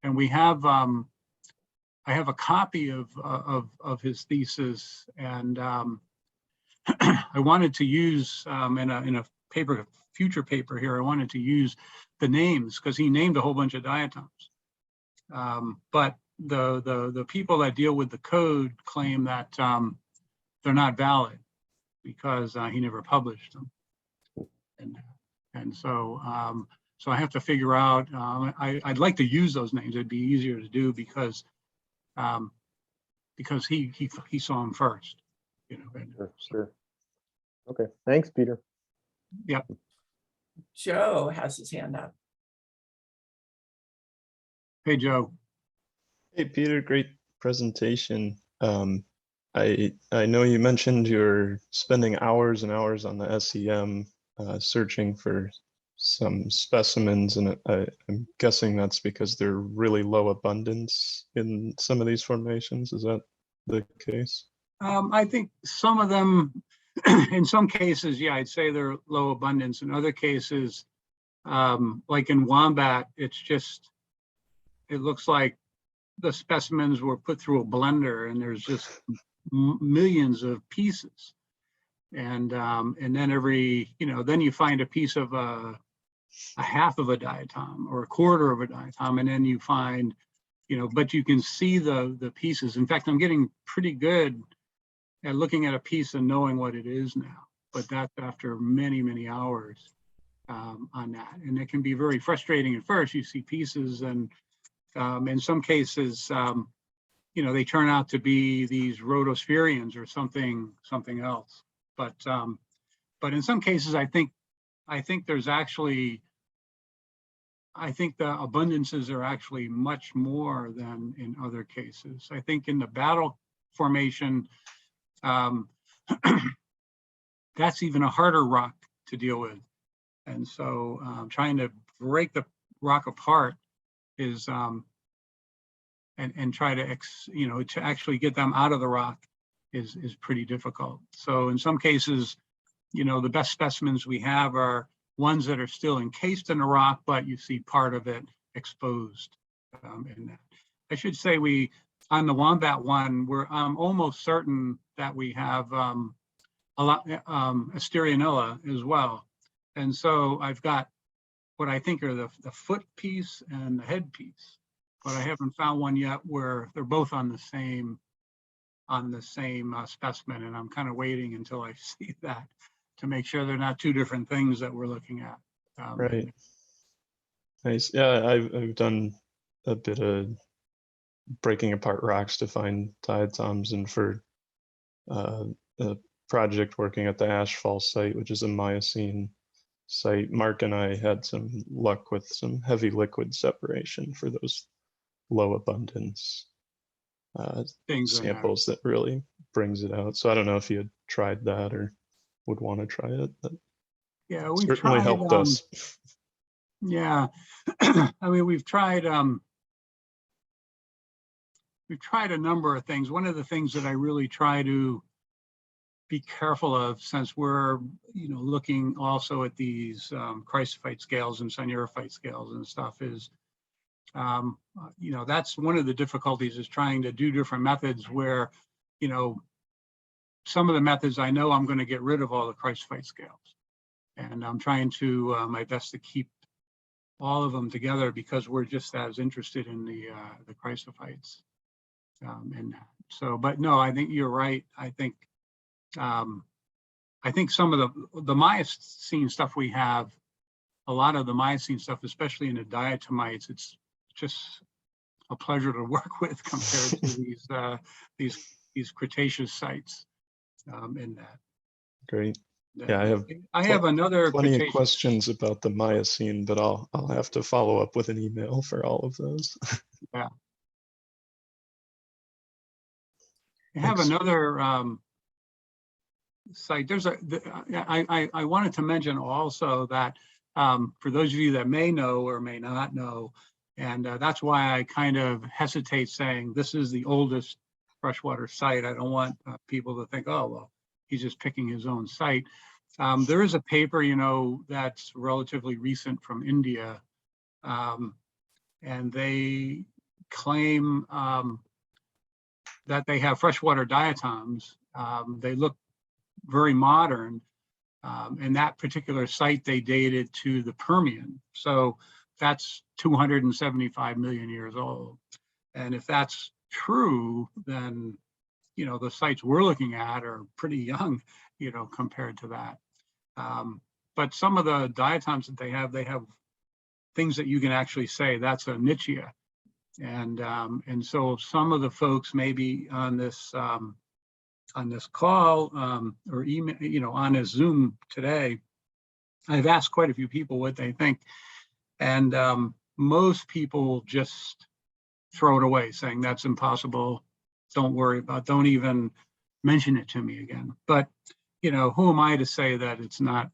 and we have, I have a copy of his thesis, and I wanted to use in a paper, future paper here, I wanted to use the names, because he named a whole bunch of diatoms. But the people that deal with the code claim that they're not valid, because he never published them. And so so I have to figure out, I'd like to use those names. It'd be easier to do, because he saw them first. Sure. Okay, thanks, Peter. Yep. Joe has his hand up. Hey, Joe. Hey, Peter, great presentation. I know you mentioned you're spending hours and hours on the SEM searching for some specimens, and I'm guessing that's because they're really low abundance in some of these formations. Is that the case? I think some of them, in some cases, yeah, I'd say they're low abundance. In other cases, like in Wombat, it looks like the specimens were put through a blender and there's just millions of pieces. And then then you find a piece of a half of a diatom or a quarter of a diatom, and then you find, but you can see the pieces. In fact, I'm getting pretty good at looking at a piece and knowing what it is now, but that's after many, many hours on that. And it can be very frustrating at first. You see pieces, and in some cases, they turn out to be these rotosphaerids or something else. But in some cases, I think there's actually, I think the abundances are actually much more than in other cases. I think in the battle formation, that's even a harder rock to deal with. And so trying to break the rock apart is, and try to, to actually get them out of the rock is pretty difficult. So in some cases, the best specimens we have are ones that are still encased in the rock, but you see part of it exposed in that. I should say on the Wombat one, I'm almost certain that we have Asterianella as well. And so I've got what I think are the foot piece and the head piece, but I haven't found one yet where they're both on the same specimen. And I'm kind of waiting until I see that to make sure they're not two different things that we're looking at. Right. Nice. Yeah, I've done a bit of breaking apart rocks to find diatoms, and for a project working at the Ashfall site, which is a Miocene site, Mark and I had some luck with some heavy liquid separation for those low abundance samples that really brings it out. So I don't know if you had tried that or would want to try it, but yeah, we've certainly tried, helped us. Yeah, I mean, we've tried a number of things. One of the things that I really try to be careful of, since we're looking also at these Chrysophyte scales and Sinerophyte scales and stuff, is that's one of the difficulties, is trying to do different methods where some of the methods I know I'm going to get rid of all the Chrysophyte scales, and I'm trying to my best to keep all of them together because we're just as interested in the Chrysophytes in that. So, but no, I think you're right. I think some of the Miocene stuff we have, a lot of the Miocene stuff, especially in the diatomites, it's just a pleasure to work with compared to these Cretaceous sites in that. Great. Yeah, I have another plenty of questions about the Miocene, but I'll have to follow up with an email for all of those. Yeah. I have another site. I wanted to mention also that for those of you that may know or may not know, and that's why I kind of hesitate saying this is the oldest freshwater site. I don't want people to think, oh, well, he's just picking his own site. There is a paper, that's relatively recent from India, and they claim that they have freshwater diatoms. They look very modern, and that particular site they dated to the Permian. So that's 275 million years old. And if that's true, then the sites we're looking at are pretty young, compared to that. But some of the diatoms that they have things that you can actually say that's a nichia. And so some of the folks maybe on this call or email, on this Zoom today, I've asked quite a few people what they think, and most people just throw it away, saying that's impossible. Don't worry about. Don't even mention it to me again. But, you know, who am I to say that it's not,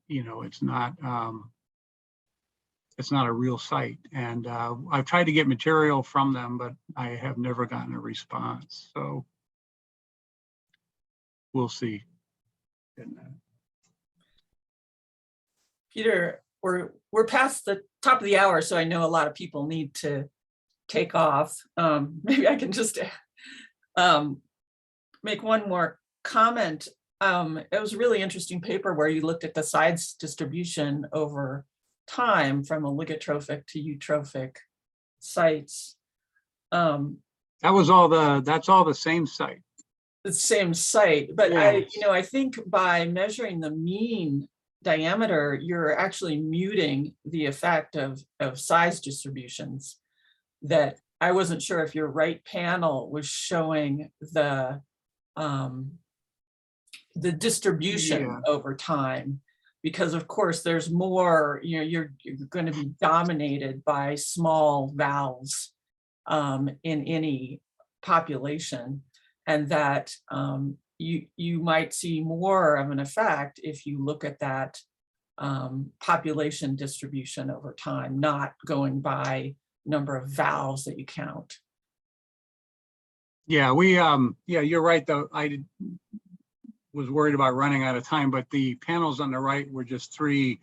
you know, it's not a real site. And I've tried to get material from them, but I have never gotten a response. So we'll see. Peter, we're past the top of the hour, so I know a lot of people need to take off. Maybe I can just make one more comment. It was a really interesting paper where you looked at the size distribution over time from oligotrophic to eutrophic sites. That's all the same site. The same site, but Yes. I think by measuring the mean diameter, you're actually muting the effect of size distributions. That I wasn't sure if your right panel was showing the distribution over time, because of course there's more, you're going to be dominated by small valves in any population, and that you might see more of an effect if you look at that population distribution over time, not going by number of valves that you count. Yeah, you're right though. I was worried about running out of time, but the panels on the right were just 3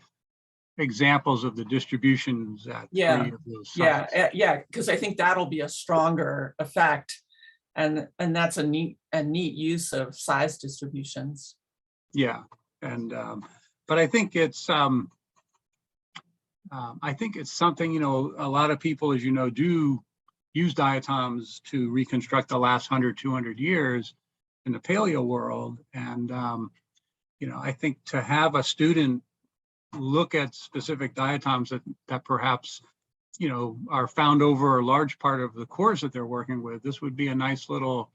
examples of the distributions at 3 of those sites. Yeah, because I think that'll be a stronger effect, and that's a neat use of size distributions. Yeah, and but I think it's something, a lot of people, as you know, do use diatoms to reconstruct the last 100, 200 years in the paleo world. And, I think to have a student look at specific diatoms that perhaps, are found over a large part of the cores that they're working with, this would be a nice little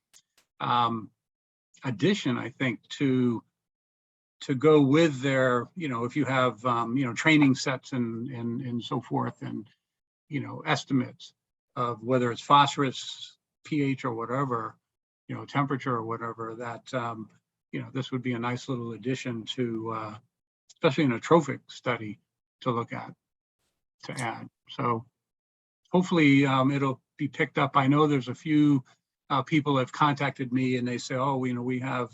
addition, I think, to go with their, if you have, training sets and so forth, and, estimates of whether it's phosphorus, pH or whatever, temperature or whatever, that, this would be a nice little addition to, especially in a trophic study, to look at, to add. So hopefully it'll be picked up. I know there's a few people have contacted me and they say, oh, we have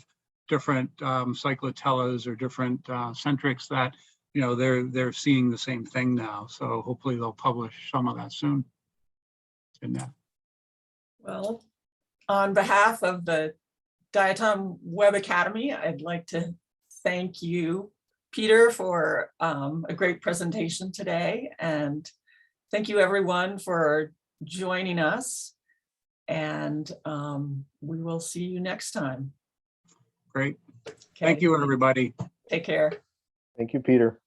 different cyclotellas or different centrics that, they're seeing the same thing now. So hopefully they'll publish some of that soon. Well, on behalf of the Diatom Web Academy, I'd like to thank you, Peter, for a great presentation today. And thank you everyone for joining us. And we will see you next time. Great. Okay. Thank you, everybody. Take care. Thank you, Peter.